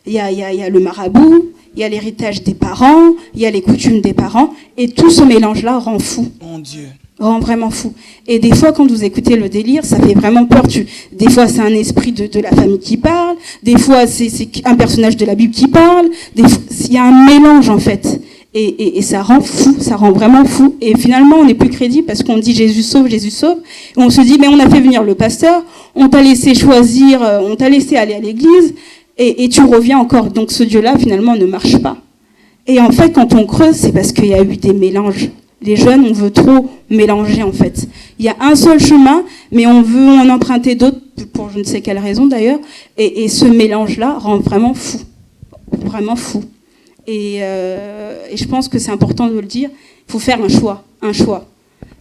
il y a le marabout, il y a l'héritage des parents, il y a les coutumes des parents, et tout ce mélange-là rend fou. Mon Dieu. Rend vraiment fou. Et des fois, quand vous écoutez le délire, ça fait vraiment peur. Des fois, c'est un esprit de la famille qui parle, des fois, c'est un personnage de la Bible qui parle, il y a un mélange, en fait. Et ça rend fou, ça rend vraiment fou. Et finalement, on n'est plus crédible parce qu'on dit Jésus sauve, et on se dit, mais on a fait venir le pasteur, on t'a laissé choisir, on t'a laissé aller à l'église, et tu reviens encore. Donc ce Dieu-là, finalement, ne marche pas. Et en fait, quand on creuse, c'est parce qu'il y a eu des mélanges. Les jeunes, on veut trop mélanger, en fait. Il y a un seul chemin, mais on veut en emprunter d'autres, pour je ne sais quelle raison d'ailleurs, et ce mélange-là rend vraiment fou. Vraiment fou. Et je pense que c'est important de le dire, il faut faire un choix,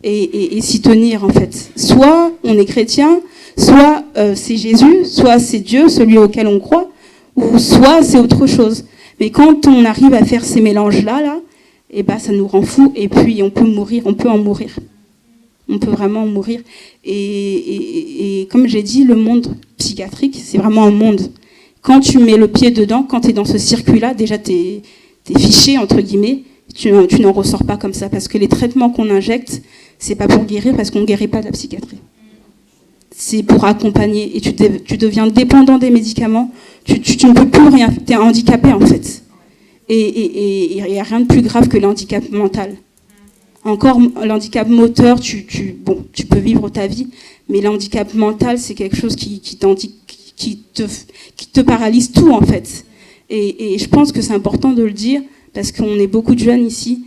et s'y tenir en fait. Soit on est chrétien, Soit c'est Jésus, soit c'est Dieu, celui auquel on croit, ou soit c'est autre chose. Mais quand on arrive à faire ces mélanges-là, et ben ça nous rend fous, et puis on peut mourir, on peut en mourir. On peut vraiment en mourir. Et comme j'ai dit, le monde psychiatrique, c'est vraiment un monde. Quand tu mets le pied dedans, quand tu es dans ce circuit-là, déjà t'es fiché, entre guillemets, tu n'en ressors pas comme ça. Parce que les traitements qu'on injecte, c'est pas pour guérir, parce qu'on ne guérit pas de la psychiatrie. C'est pour accompagner. Et tu deviens dépendant des médicaments. Tu ne peux plus rien. Tu es handicapé, en fait. Et il n'y a rien de plus grave que l'handicap mental. Encore, l'handicap moteur, tu peux vivre ta vie. Mais l'handicap mental, c'est quelque chose qui te paralyse tout, en fait. Et je pense que c'est important de le dire, parce qu'on est beaucoup de jeunes ici.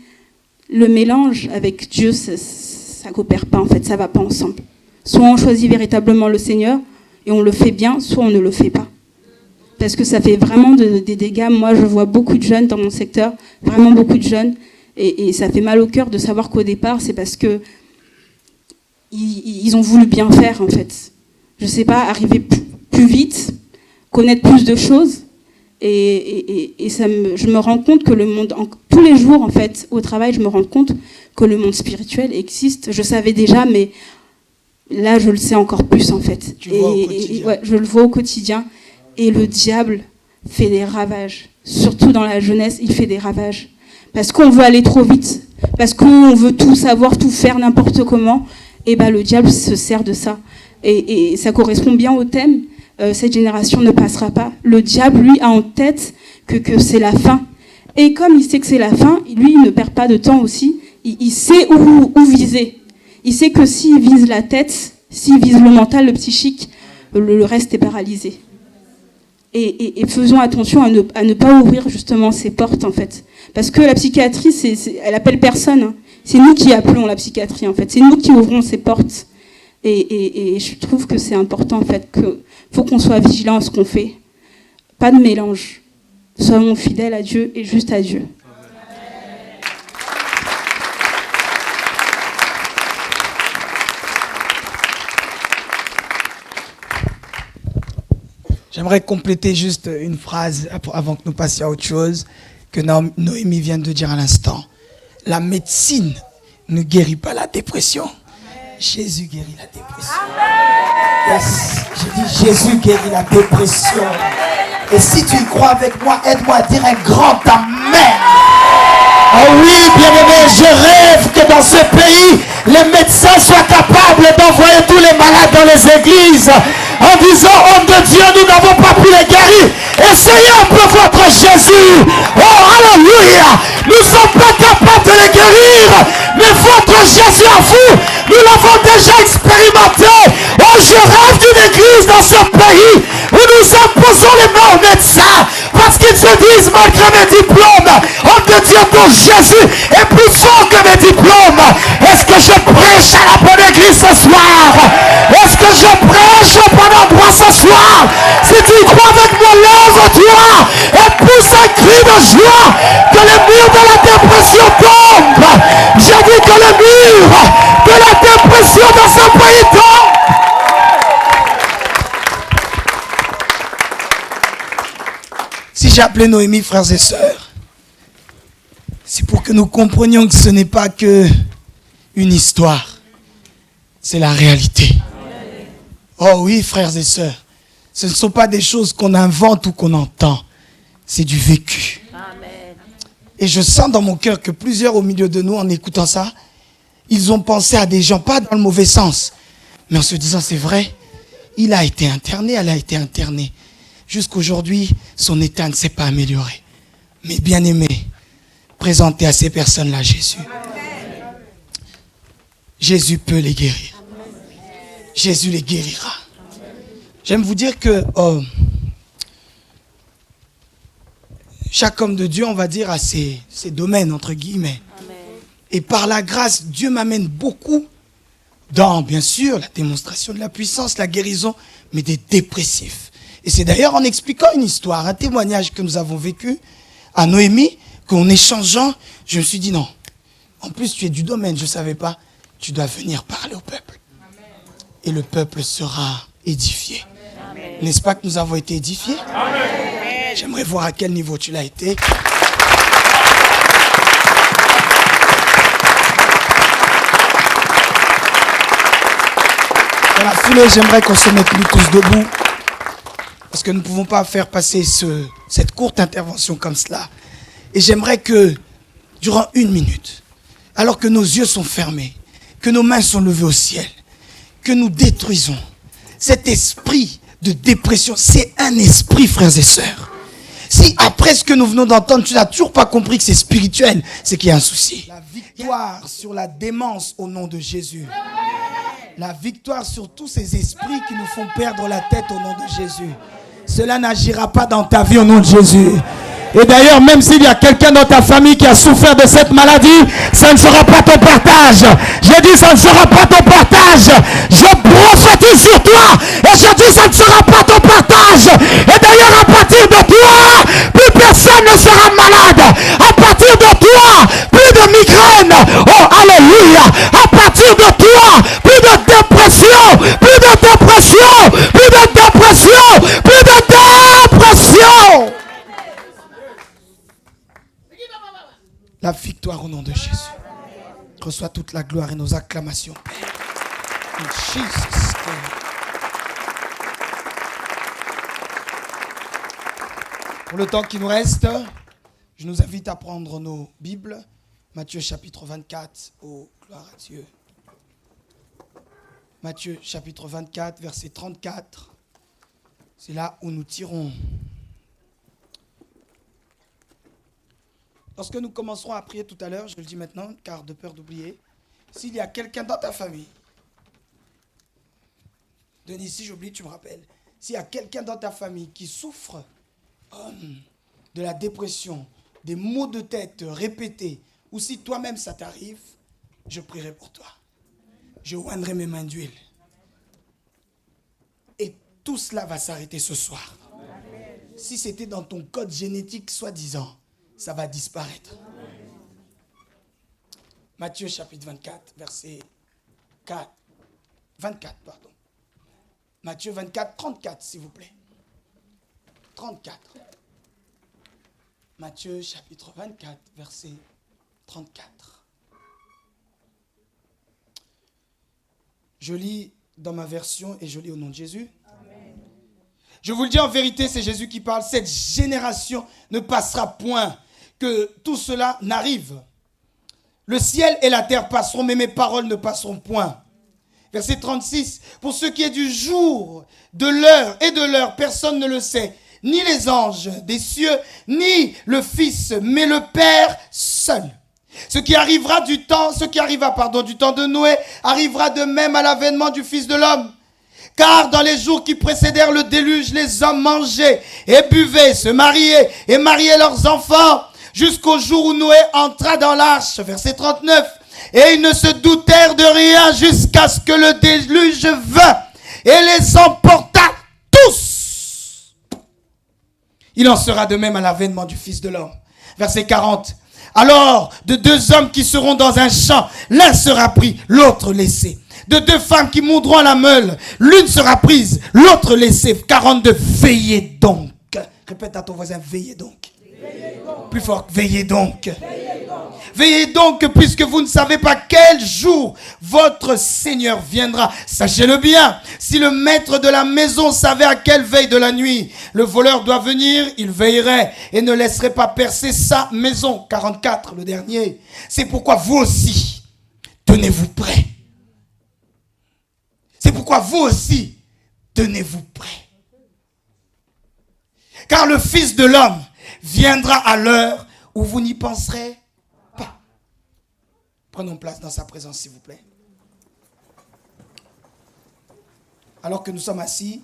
Le mélange avec Dieu, ça coopère pas, en fait, ça va pas ensemble. Soit on choisit véritablement le Seigneur, et on le fait bien, soit on ne le fait pas. Parce que ça fait vraiment des dégâts. Moi, je vois beaucoup de jeunes dans mon secteur, vraiment beaucoup de jeunes, et ça fait mal au cœur de savoir qu'au départ, c'est parce que ils ont voulu bien faire, en fait. Je sais pas, arriver plus vite, connaître plus de choses, et je me rends compte que le monde, tous les jours, en fait, au travail, je me rends compte que le monde spirituel existe. Je savais déjà, mais là, je le sais encore plus, en fait. Ouais, je le vois au quotidien. Et le diable fait des ravages. Surtout dans la jeunesse, il fait des ravages. Parce qu'on veut aller trop vite. Parce qu'on veut tout savoir, tout faire, n'importe comment. Et ben, le diable se sert de ça. Et ça correspond bien au thème. Cette génération ne passera pas. Le diable, lui, a en tête que c'est la fin. Et comme il sait que c'est la fin, lui, il ne perd pas de temps aussi. Il sait où viser. Il sait que s'il vise la tête, s'il vise le mental, le psychique, le reste est paralysé. Et faisons attention à ne pas ouvrir justement ces portes, en fait. Parce que la psychiatrie, elle appelle personne. Hein. C'est nous qui appelons la psychiatrie, en fait. C'est nous qui ouvrons ces portes. Et je trouve que c'est important, en fait, qu'il faut qu'on soit vigilant à ce qu'on fait. Pas de mélange. Soyons fidèles à Dieu et juste à Dieu. J'aimerais compléter juste une phrase avant que nous passions à autre chose que Noémie vient de dire à l'instant. La médecine ne guérit pas la dépression. Jésus guérit la dépression. Yes, j'ai dit Jésus guérit la dépression. Et si tu y crois avec moi, aide-moi à dire un grand amen. Oh oui, bien-aimé, je rêve que dans ce pays, les médecins soient capables d'envoyer tous les malades dans les églises en disant, homme de Dieu, nous n'avons pas pu les guérir. Essayez un peu votre Jésus. Oh, alléluia. Nous ne sommes pas capables de les guérir. Mais votre Jésus à vous, nous l'avons déjà expérimenté. Oh, je rêve d'une église dans ce pays où nous imposons les mains aux médecins parce qu'ils se disent, malgré mes diplômes, homme de Dieu, ton Jésus est plus fort que mes diplômes. Est-ce que je prêche à la bonne église ce soir? Est-ce que je prêche au bon endroit ce soir? Si tu y crois avec moi, lève-toi et pousse un cri de joie que les murs de la dépression tombent. J'ai dit que les murs de la dépression dans ce pays tombent. Si j'ai appelé Noémie, frères et sœurs, c'est pour que nous comprenions que ce n'est pas que une histoire, c'est la réalité. Oh oui, frères et sœurs, ce ne sont pas des choses qu'on invente ou qu'on entend, c'est du vécu. Amen. Et je sens dans mon cœur que plusieurs au milieu de nous, en écoutant ça, ils ont pensé à des gens, pas dans le mauvais sens, mais en se disant, c'est vrai, il a été interné, elle a été internée. Jusqu'aujourd'hui, son état ne s'est pas amélioré. Mais bien aimé, présentez à ces personnes-là Jésus. Amen. Jésus peut les guérir. Amen. Jésus les guérira. Amen. J'aime vous dire que chaque homme de Dieu, on va dire, a ses domaines, entre guillemets. Amen. Et par la grâce, Dieu m'amène beaucoup dans, bien sûr, la démonstration de la puissance, la guérison, mais des dépressifs. Et c'est d'ailleurs en expliquant une histoire, un témoignage que nous avons vécu à Noémie, qu'en échangeant, je me suis dit non. En plus, tu es du domaine, je ne savais pas. Tu dois venir parler au peuple. Amen. Et le peuple sera édifiés. N'est-ce pas que nous avons été édifiés? J'aimerais voir à quel niveau tu l'as été. Dans la foulée, j'aimerais qu'on se mette nous tous debout. Parce que nous ne pouvons pas faire passer cette courte intervention comme cela. Et j'aimerais que, durant 1 minute, alors que nos yeux sont fermés, que nos mains sont levées au ciel, que nous détruisons cet esprit de dépression. C'est un esprit, frères et sœurs. Si après ce que nous venons d'entendre, tu n'as toujours pas compris que c'est spirituel, c'est qu'il y a un souci. La victoire sur la démence au nom de Jésus. La victoire sur tous ces esprits qui nous font perdre la tête au nom de Jésus. Cela n'agira pas dans ta vie au nom de Jésus. Et d'ailleurs, même s'il y a quelqu'un dans ta famille qui a souffert de cette maladie, ça ne sera pas ton partage. J'ai dit, ça ne sera pas ton partage. Je prophétise sur toi et je dis, ça ne sera pas ton partage. Et d'ailleurs, à partir de toi, plus personne ne sera malade. À partir de toi, plus de migraine. Oh, alléluia. À partir de toi, plus de dépression, plus de dépression, plus de dépression, plus de dépression. La victoire au nom de Jésus. Reçois toute la gloire et nos acclamations. In Jesus' name. Pour le temps qui nous reste, je nous invite à prendre nos Bibles. Matthieu chapitre 24. Oh, gloire à Dieu. Matthieu chapitre 24, verset 34. C'est là où nous tirons. Lorsque nous commencerons à prier tout à l'heure, je le dis maintenant, car de peur d'oublier, s'il y a quelqu'un dans ta famille, Denis, si j'oublie, tu me rappelles, s'il y a quelqu'un dans ta famille qui souffre de la dépression, des maux de tête répétés, ou si toi-même ça t'arrive, je prierai pour toi. Je oindrai mes mains d'huile. Et tout cela va s'arrêter ce soir. Si c'était dans ton code génétique soi-disant, ça va disparaître. Matthieu chapitre 24, verset 4. 24, pardon. Matthieu 24, 34, s'il vous plaît. 34. Matthieu chapitre 24, verset 34. Je lis dans ma version et je lis au nom de Jésus. Amen. Je vous le dis en vérité, c'est Jésus qui parle. Cette génération ne passera point que tout cela n'arrive. Le ciel et la terre passeront, mais mes paroles ne passeront point. Verset 36. Pour ce qui est du jour, de l'heure et de l'heure, personne ne le sait. Ni les anges des cieux, ni le Fils, mais le Père seul. Ce qui arriva du temps de Noé, arrivera de même à l'avènement du Fils de l'homme. Car dans les jours qui précédèrent le déluge, les hommes mangeaient et buvaient, se mariaient et mariaient leurs enfants, jusqu'au jour où Noé entra dans l'arche. Verset 39. Et ils ne se doutèrent de rien jusqu'à ce que le déluge vint et les emporta tous. Il en sera de même à l'avènement du Fils de l'homme. Verset 40. Alors, de 2 hommes qui seront dans un champ, l'un sera pris, l'autre laissé. De 2 femmes qui moudront à la meule, l'une sera prise, l'autre laissée. 42. Veillez donc. Répète à ton voisin, veillez donc. Veillez donc. Plus fort, veillez donc. Veillez donc. Veillez donc, puisque vous ne savez pas quel jour votre Seigneur viendra. Sachez-le bien, si le maître de la maison savait à quelle veille de la nuit le voleur doit venir, il veillerait et ne laisserait pas percer sa maison. 44, le dernier. C'est pourquoi vous aussi, tenez-vous prêts. C'est pourquoi vous aussi, tenez-vous prêts. Car le Fils de l'homme viendra à l'heure où vous n'y penserez pas. Prenons place dans sa présence, s'il vous plaît. Alors que nous sommes assis,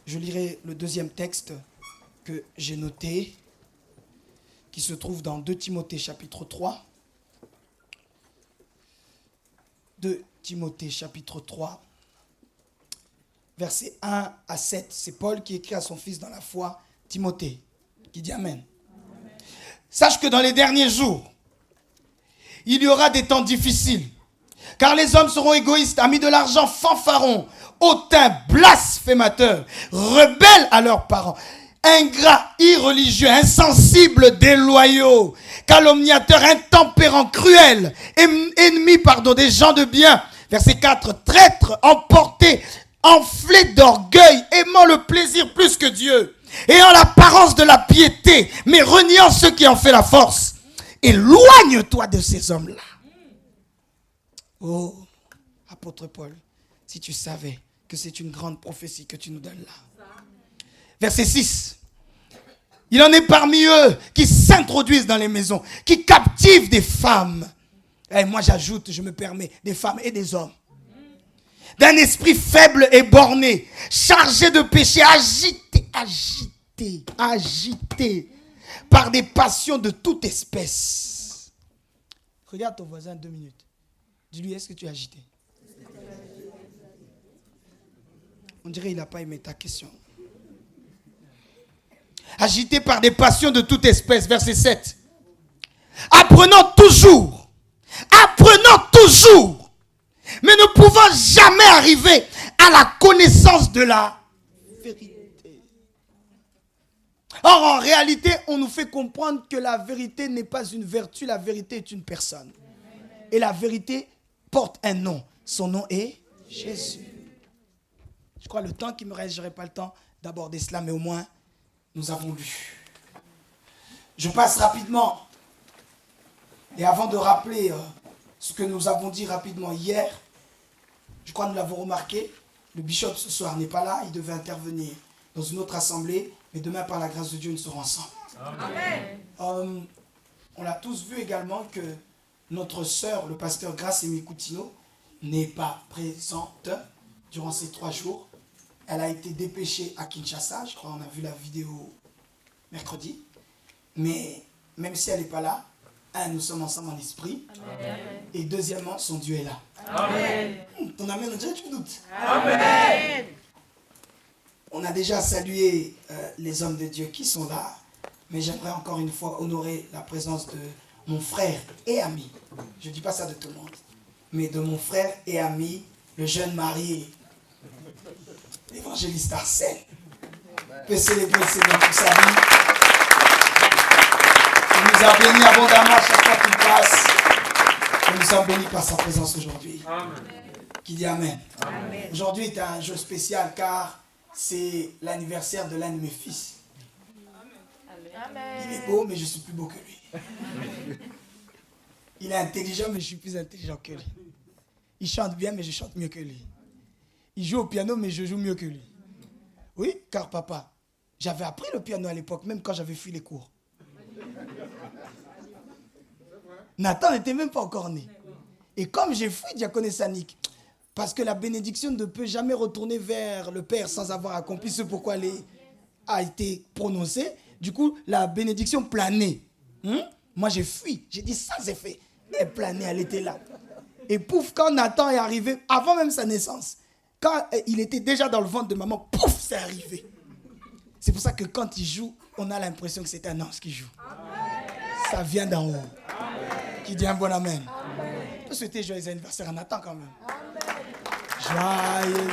je lirai le 2e texte que j'ai noté, qui se trouve dans 2 Timothée chapitre 3. 2 Timothée chapitre 3. Versets 1 à 7, c'est Paul qui écrit à son fils dans la foi, Timothée, qui dit Amen. Amen. Sache que dans les derniers jours, il y aura des temps difficiles. Car les hommes seront égoïstes, amis de l'argent, fanfarons, hautains, blasphémateurs, rebelles à leurs parents, ingrats, irreligieux, insensibles, déloyaux, calomniateurs, intempérants, cruels, ennemis, des gens de bien. Verset 4, traîtres, emportés, enflés d'orgueil, aimant le plaisir plus que Dieu, ayant l'apparence de la piété, mais reniant ceux qui en fait la force. Éloigne-toi de ces hommes-là. Oh, apôtre Paul, si tu savais que c'est une grande prophétie que tu nous donnes là. Verset 6. Il en est parmi eux qui s'introduisent dans les maisons, qui captivent des femmes. Et moi j'ajoute, je me permets, des femmes et des hommes. D'un esprit faible et borné, chargé de péché, agité par des passions de toute espèce. Regarde ton voisin 2 minutes. Dis-lui, est-ce que tu es agité? On dirait qu'il n'a pas aimé ta question. Agité par des passions de toute espèce. Verset 7. Apprenant toujours, mais ne pouvant jamais arriver à la connaissance de la vérité. Or, en réalité, on nous fait comprendre que la vérité n'est pas une vertu, la vérité est une personne. Et la vérité porte un nom. Son nom est Jésus. Je crois le temps qui me reste, je n'aurai pas le temps d'aborder cela, mais au moins, nous avons lu. Je passe rapidement. Et avant de rappeler ce que nous avons dit rapidement hier, je crois que nous l'avons remarqué, le bishop ce soir n'est pas là, il devait intervenir dans une autre assemblée, mais demain par la grâce de Dieu nous serons ensemble. Amen. On l'a tous vu également que notre sœur, le pasteur Grace Aimé Coutinho, n'est pas présente durant ces 3 jours. Elle a été dépêchée à Kinshasa, je crois qu'on a vu la vidéo mercredi. Mais même si elle n'est pas là, nous sommes ensemble en esprit. Amen. Et deuxièmement, son Dieu est là. Amen. Ton amen, on dirait que tu doutes. Amen. On a déjà salué les hommes de Dieu qui sont là, mais j'aimerais encore une fois honorer la présence de mon frère et ami. Je ne dis pas ça de tout le monde, mais de mon frère et ami, le jeune marié, l'évangéliste Arsène. Peut célébrer le Seigneur pour sa vie. Il nous a bénis abondamment à chaque fois qu'il passe. Et nous sommes bénis par sa présence aujourd'hui. Amen. Qui dit Amen. Amen. Aujourd'hui est un jour spécial car c'est l'anniversaire de l'un de mes fils. Amen. Il est beau, mais je suis plus beau que lui. Il est intelligent, mais je suis plus intelligent que lui. Il chante bien, mais je chante mieux que lui. Il joue au piano, mais je joue mieux que lui. Oui, car papa, j'avais appris le piano à l'époque, même quand j'avais fui les cours. Nathan n'était même pas encore né. Et comme j'ai fui diaconé Sanik, parce que la bénédiction ne peut jamais retourner vers le Père sans avoir accompli ce pourquoi elle a été prononcée, du coup, la bénédiction planait. Moi, j'ai fui. J'ai dit, ça, c'est fait. Elle planait, elle était là. Et pouf, quand Nathan est arrivé, avant même sa naissance, quand il était déjà dans le ventre de maman, pouf, c'est arrivé. C'est pour ça que quand il joue, on a l'impression que c'est un ange qui joue. Amen. Ça vient d'en haut. Amen. Qui dit un bon amen. On peut souhaiter joyeux anniversaire à Nathan quand même. Amen. Joyeux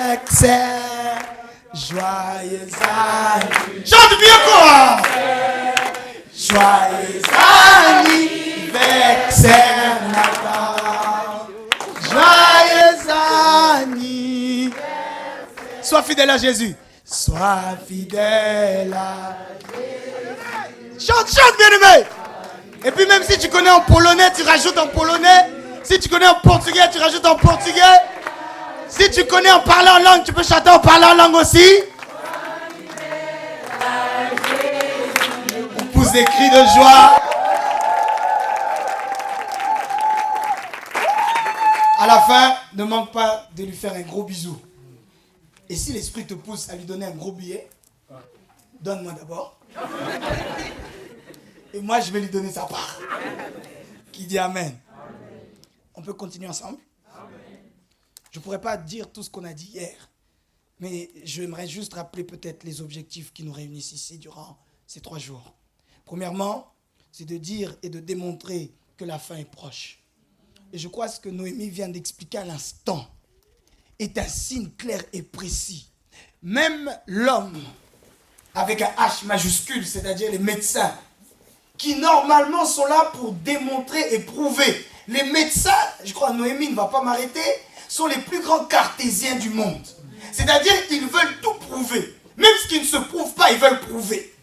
anniversaire. Joyeux anniversaire. Chante bien quoi. Joyeux anniversaire Nathan. Joyeux anniversaire. Sois fidèle à Jésus. Sois fidèle à Jésus. Chante bien aimé. Et puis même si tu connais en polonais, tu rajoutes en polonais. Si tu connais en portugais, tu rajoutes en portugais. Si tu connais en parlant en langue, tu peux chanter en parlant en langue aussi. On pousse des cris de joie. À la fin, ne manque pas de lui faire un gros bisou. Et si l'esprit te pousse à lui donner un gros billet, donne-moi d'abord. Et moi, je vais lui donner sa part. Qui dit Amen. On peut continuer ensemble? Je ne pourrais pas dire tout ce qu'on a dit hier, mais j'aimerais juste rappeler peut-être les objectifs qui nous réunissent ici durant ces 3 jours. Premièrement, c'est de dire et de démontrer que la fin est proche. et je crois ce que Noémie vient d'expliquer à l'instant, est un signe clair et précis. Même l'homme, avec un H majuscule, c'est-à-dire les médecins, qui normalement sont là pour démontrer et prouver. Les médecins, je crois Noémie ne va pas m'arrêter, sont les plus grands cartésiens du monde. C'est-à-dire qu'ils veulent tout prouver. Même ce qui ne se prouve pas, ils veulent prouver.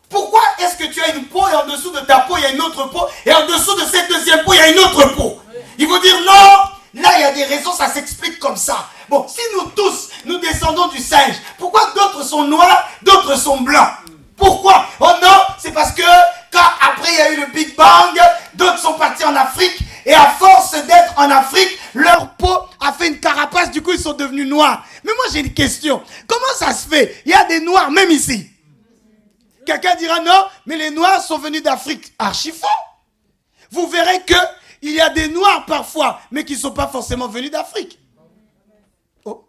Pourquoi est-ce que tu as une peau et en dessous de ta peau, il y a une autre peau et en dessous de cette deuxième peau, il y a une autre peau? Ils vont dire non, là il y a des raisons, ça s'explique comme ça. Bon, si nous tous, nous descendons du singe, pourquoi d'autres sont noirs, d'autres sont blancs? Pourquoi? Oh non, c'est parce que quand après il y a eu le Big Bang, d'autres sont partis en Afrique et à force d'être en Afrique, leur peau a fait une carapace, du coup ils sont devenus noirs. Mais moi j'ai une question, comment ça se fait? Il y a des noirs même ici. Quelqu'un dira non, mais les noirs sont venus d'Afrique. Archi faux. Vous verrez que il y a des noirs parfois, mais qui ne sont pas forcément venus d'Afrique. Oh,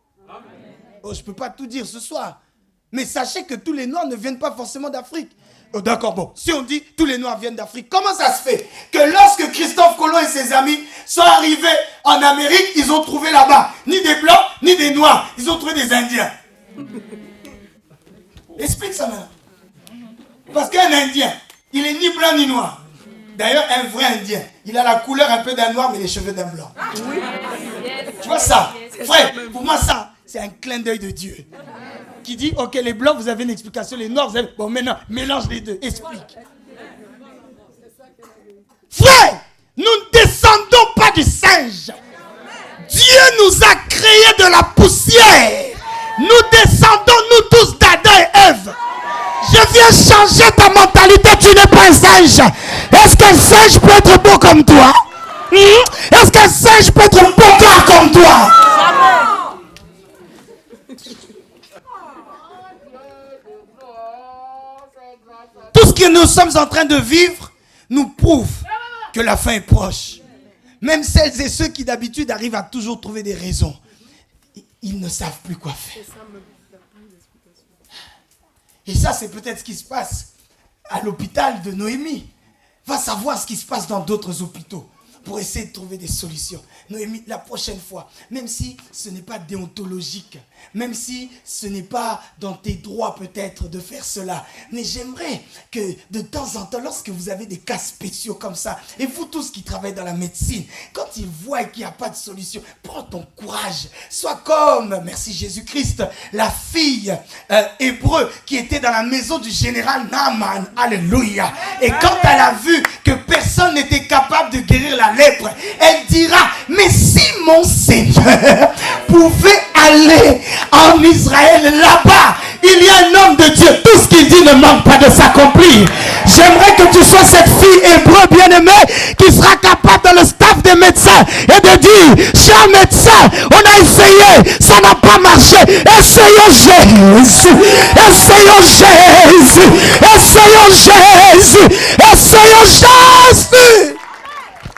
je ne peux pas tout dire ce soir. Mais sachez que tous les noirs ne viennent pas forcément d'Afrique. Oh, d'accord, bon, si on dit tous les noirs viennent d'Afrique, comment ça se fait que lorsque Christophe Colomb et ses amis sont arrivés en Amérique, ils ont trouvé là-bas ni des blancs, ni des noirs, ils ont trouvé des Indiens? Explique ça maintenant. Parce qu'un Indien, il est ni blanc ni noir. D'ailleurs, un vrai Indien, il a la couleur un peu d'un noir, mais les cheveux d'un blanc. Tu vois ça? Frère, pour moi ça, c'est un clin d'œil de Dieu. Qui dit, ok, les blancs, vous avez une explication, les noirs, vous avez... Bon, maintenant, mélange les deux, explique. Frère, nous ne descendons pas du singe. Dieu nous a créé de la poussière. Nous descendons, nous tous, d'Adam et Ève. Je viens changer ta mentalité, tu n'es pas un singe. Est-ce qu'un singe peut être beau comme toi? Est-ce qu'un singe peut être beau gars comme toi? Tout ce que nous sommes en train de vivre nous prouve que la fin est proche. Même celles et ceux qui d'habitude arrivent à toujours trouver des raisons, ils ne savent plus quoi faire. Et ça, c'est peut-être ce qui se passe à l'hôpital de Noémie. Va savoir ce qui se passe dans d'autres hôpitaux pour essayer de trouver des solutions. Noémie, la prochaine fois, même si ce n'est pas déontologique, même si ce n'est pas dans tes droits peut-être de faire cela, mais j'aimerais que de temps en temps, lorsque vous avez des cas spéciaux comme ça, et vous tous qui travaillez dans la médecine, quand ils voient qu'il n'y a pas de solution, prends ton courage, sois comme, merci Jésus-Christ, la fille hébreu qui était dans la maison du général Naaman, alléluia, et quand elle a vu que personne n'était capable de guérir la lèpre, elle dira, mais si mon Seigneur pouvait aller en Israël là-bas, il y a un homme de Dieu, tout ce qu'il dit ne manque pas de s'accomplir. J'aimerais que tu sois cette fille hébreu bien-aimée qui sera capable dans le staff des médecins et de dire, cher médecin, on a essayé, ça n'a pas marché, essayons Jésus, essayons Jésus, essayons Jésus, essayons Jésus.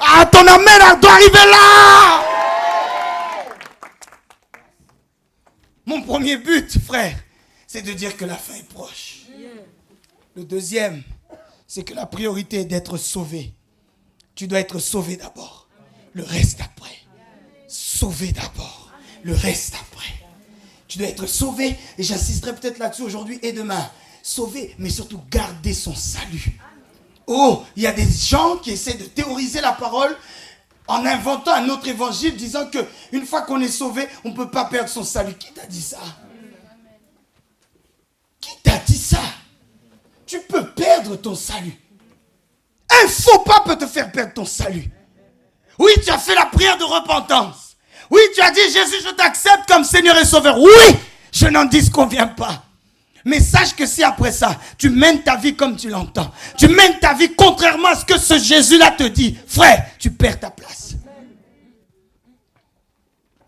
Ah, ton amen doit arriver là. Mon premier but, frère, c'est de dire que la fin est proche. Le deuxième, c'est que la priorité est d'être sauvé. Tu dois être sauvé d'abord. Le reste après. Sauvé d'abord. Le reste après. Tu dois être sauvé, et j'insisterai peut-être là-dessus aujourd'hui et demain. Sauvé, mais surtout garder son salut. Oh, il y a des gens qui essaient de théoriser la parole en inventant un autre évangile disant que une fois qu'on est sauvé, on ne peut pas perdre son salut. Qui t'a dit ça? Qui t'a dit ça? Tu peux perdre ton salut. Un faux pas peut te faire perdre ton salut. Oui, tu as fait la prière de repentance. Oui, tu as dit, Jésus, je t'accepte comme Seigneur et Sauveur. Oui, je n'en disconviens pas. Mais sache que si après ça, tu mènes ta vie comme tu l'entends, tu mènes ta vie contrairement à ce que ce Jésus-là te dit, frère, tu perds ta place.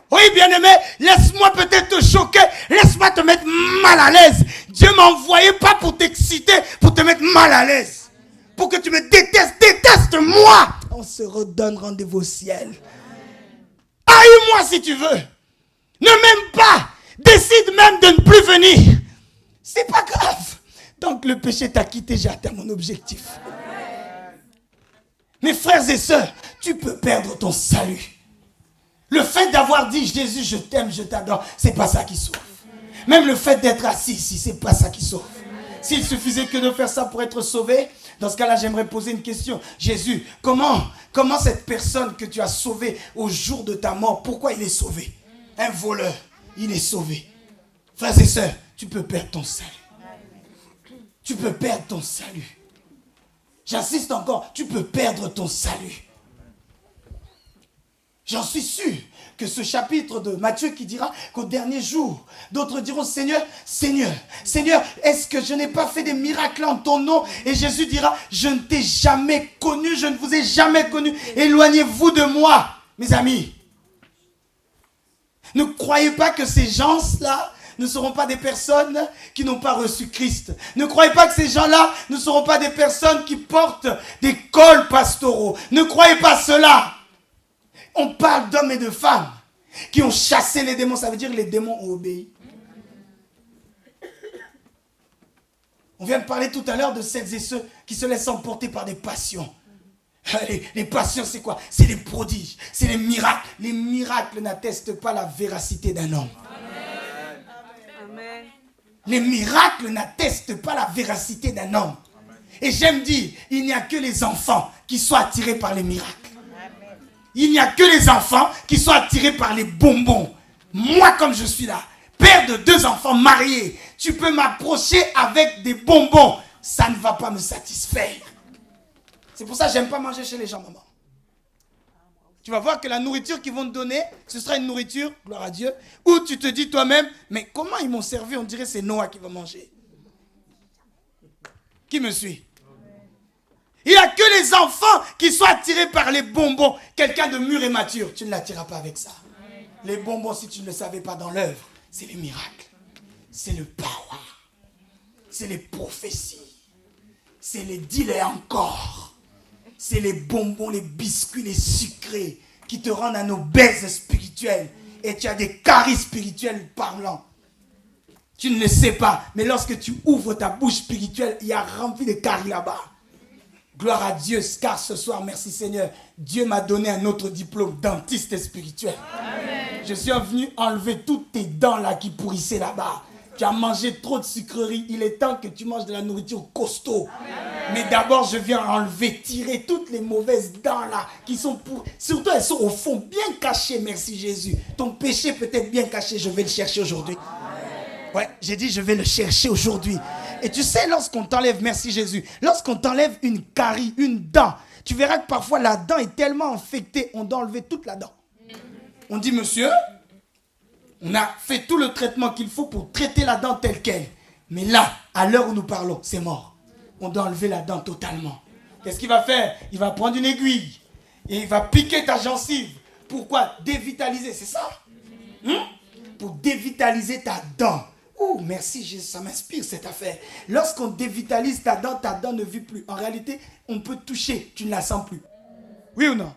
Oui, bien-aimé, laisse-moi peut-être te choquer, laisse-moi te mettre mal à l'aise. Dieu m'a envoyé pas pour t'exciter, pour te mettre mal à l'aise. Pour que tu me détestes, déteste-moi. On se redonne rendez-vous au ciel. Haïs-moi si tu veux. Ne m'aime pas. Décide même de ne plus venir. C'est pas grave. Tant que le péché t'a quitté, j'ai atteint mon objectif. Mes frères et sœurs, tu peux perdre ton salut. Le fait d'avoir dit Jésus, je t'aime, je t'adore, c'est pas ça qui sauve. Même le fait d'être assis ici, c'est pas ça qui sauve. S'il suffisait que de faire ça pour être sauvé, dans ce cas-là, j'aimerais poser une question. Jésus, comment cette personne que tu as sauvée au jour de ta mort, pourquoi il est sauvé? Un voleur, il est sauvé. Frères et sœurs, tu peux perdre ton salut. Tu peux perdre ton salut. J'insiste encore, tu peux perdre ton salut. J'en suis sûr que ce chapitre de Matthieu qui dira qu'au dernier jour, d'autres diront Seigneur, Seigneur, Seigneur, est-ce que je n'ai pas fait des miracles en ton nom? Et Jésus dira, je ne t'ai jamais connu, je ne vous ai jamais connu. Éloignez-vous de moi, mes amis. Ne croyez pas que ces gens-là ne seront pas des personnes qui n'ont pas reçu Christ. Ne croyez pas que ces gens-là ne seront pas des personnes qui portent des cols pastoraux. Ne croyez pas cela. On parle d'hommes et de femmes qui ont chassé les démons. Ça veut dire que les démons ont obéi. On vient de parler tout à l'heure de celles et ceux qui se laissent emporter par des passions. Les passions, c'est quoi? C'est les prodiges, c'est les miracles. Les miracles n'attestent pas la véracité d'un homme. Amen. Les miracles n'attestent pas la véracité d'un homme. Et j'aime dire, il n'y a que les enfants qui sont attirés par les miracles. Il n'y a que les enfants qui sont attirés par les bonbons. Moi, comme je suis là, père de 2 enfants mariés, tu peux m'approcher avec des bonbons. Ça ne va pas me satisfaire. C'est pour ça que j'aime pas manger chez les gens, maman. Tu vas voir que la nourriture qu'ils vont te donner, ce sera une nourriture, gloire à Dieu, où tu te dis toi-même, mais comment ils m'ont servi? On dirait que c'est Noah qui va manger. Qui me suit? Il n'y a que les enfants qui sont attirés par les bonbons. Quelqu'un de mûr et mature, tu ne l'attireras pas avec ça. Les bonbons, si tu ne le savais pas dans l'œuvre, c'est les miracles. C'est le power. C'est les prophéties. C'est les deals et encore. C'est les bonbons, les biscuits, les sucrés qui te rendent un obèse spirituel. Et tu as des caries spirituels parlants. Tu ne le sais pas, mais lorsque tu ouvres ta bouche spirituelle, il y a rempli de caries là-bas. Gloire à Dieu, car ce soir, merci Seigneur, Dieu m'a donné un autre diplôme, dentiste spirituel. Amen. Je suis venu enlever toutes tes dents là qui pourrissaient là-bas. Tu as mangé trop de sucreries, il est temps que tu manges de la nourriture costaud. Amen. Mais d'abord, je viens enlever, tirer toutes les mauvaises dents là qui sont pour... Surtout, elles sont au fond, bien cachées, merci Jésus. Ton péché peut être bien caché, je vais le chercher aujourd'hui. Ouais, j'ai dit je vais le chercher aujourd'hui. Et tu sais, lorsqu'on t'enlève, merci Jésus, lorsqu'on t'enlève une carie, une dent, tu verras que parfois la dent est tellement infectée, on doit enlever toute la dent. On dit, monsieur, on a fait tout le traitement qu'il faut pour traiter la dent telle qu'elle. Mais là, à l'heure où nous parlons, c'est mort. On doit enlever la dent totalement. Qu'est-ce qu'il va faire? Il va prendre une aiguille et il va piquer ta gencive. Pourquoi? Dévitaliser, c'est ça? Pour dévitaliser ta dent. Oh, merci Jésus, ça m'inspire cette affaire. Lorsqu'on dévitalise ta dent ne vit plus. En réalité, on peut toucher, tu ne la sens plus. Oui ou non?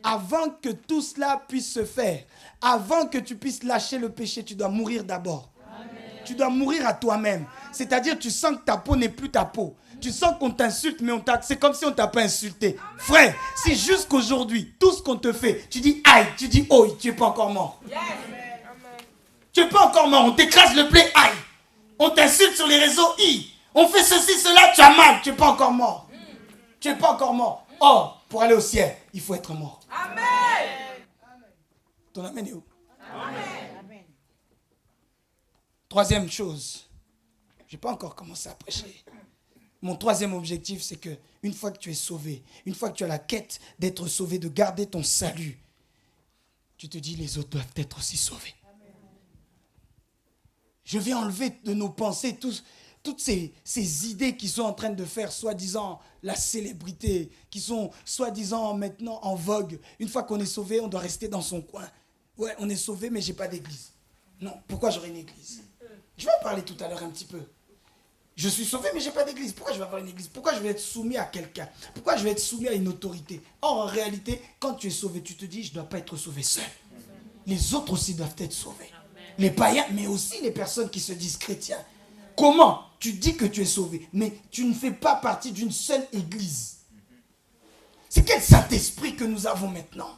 Avant que tout cela puisse se faire, avant que tu puisses lâcher le péché, tu dois mourir d'abord. Tu dois mourir à toi-même. C'est-à-dire, tu sens que ta peau n'est plus ta peau. Tu sens qu'on t'insulte, mais c'est comme si on ne t'a pas insulté. Frère, si jusqu'aujourd'hui, tout ce qu'on te fait, tu dis aïe, tu dis oi, tu n'es pas encore mort. Tu n'es pas encore mort, on t'écrase le blé, aïe. On t'insulte sur les réseaux, on fait ceci, cela, tu as mal, tu n'es pas encore mort. Tu n'es pas encore mort. Or, pour aller au ciel, il faut être mort. Amen. Ton amen est où? Amen. Troisième chose, je n'ai pas encore commencé à prêcher. Mon troisième objectif, c'est que une fois que tu es sauvé, une fois que tu as la quête d'être sauvé, de garder ton salut, tu te dis les autres doivent être aussi sauvés. Je vais enlever de nos pensées toutes ces idées qui sont en train de faire soi-disant la célébrité, qui sont soi-disant maintenant en vogue. Une fois qu'on est sauvé, on doit rester dans son coin. Ouais, on est sauvé, mais je n'ai pas d'église. Non, pourquoi j'aurai une église? Je vais en parler tout à l'heure un petit peu. Je suis sauvé, mais je n'ai pas d'église. Pourquoi je vais avoir une église? Pourquoi je vais être soumis à quelqu'un? Pourquoi je vais être soumis à une autorité? Or, en réalité, quand tu es sauvé, tu te dis, je ne dois pas être sauvé seul. Les autres aussi doivent être sauvés. Les païens, mais aussi les personnes qui se disent chrétiens. Comment? Tu dis que tu es sauvé, mais tu ne fais pas partie d'une seule église. C'est quel Saint-Esprit que nous avons maintenant?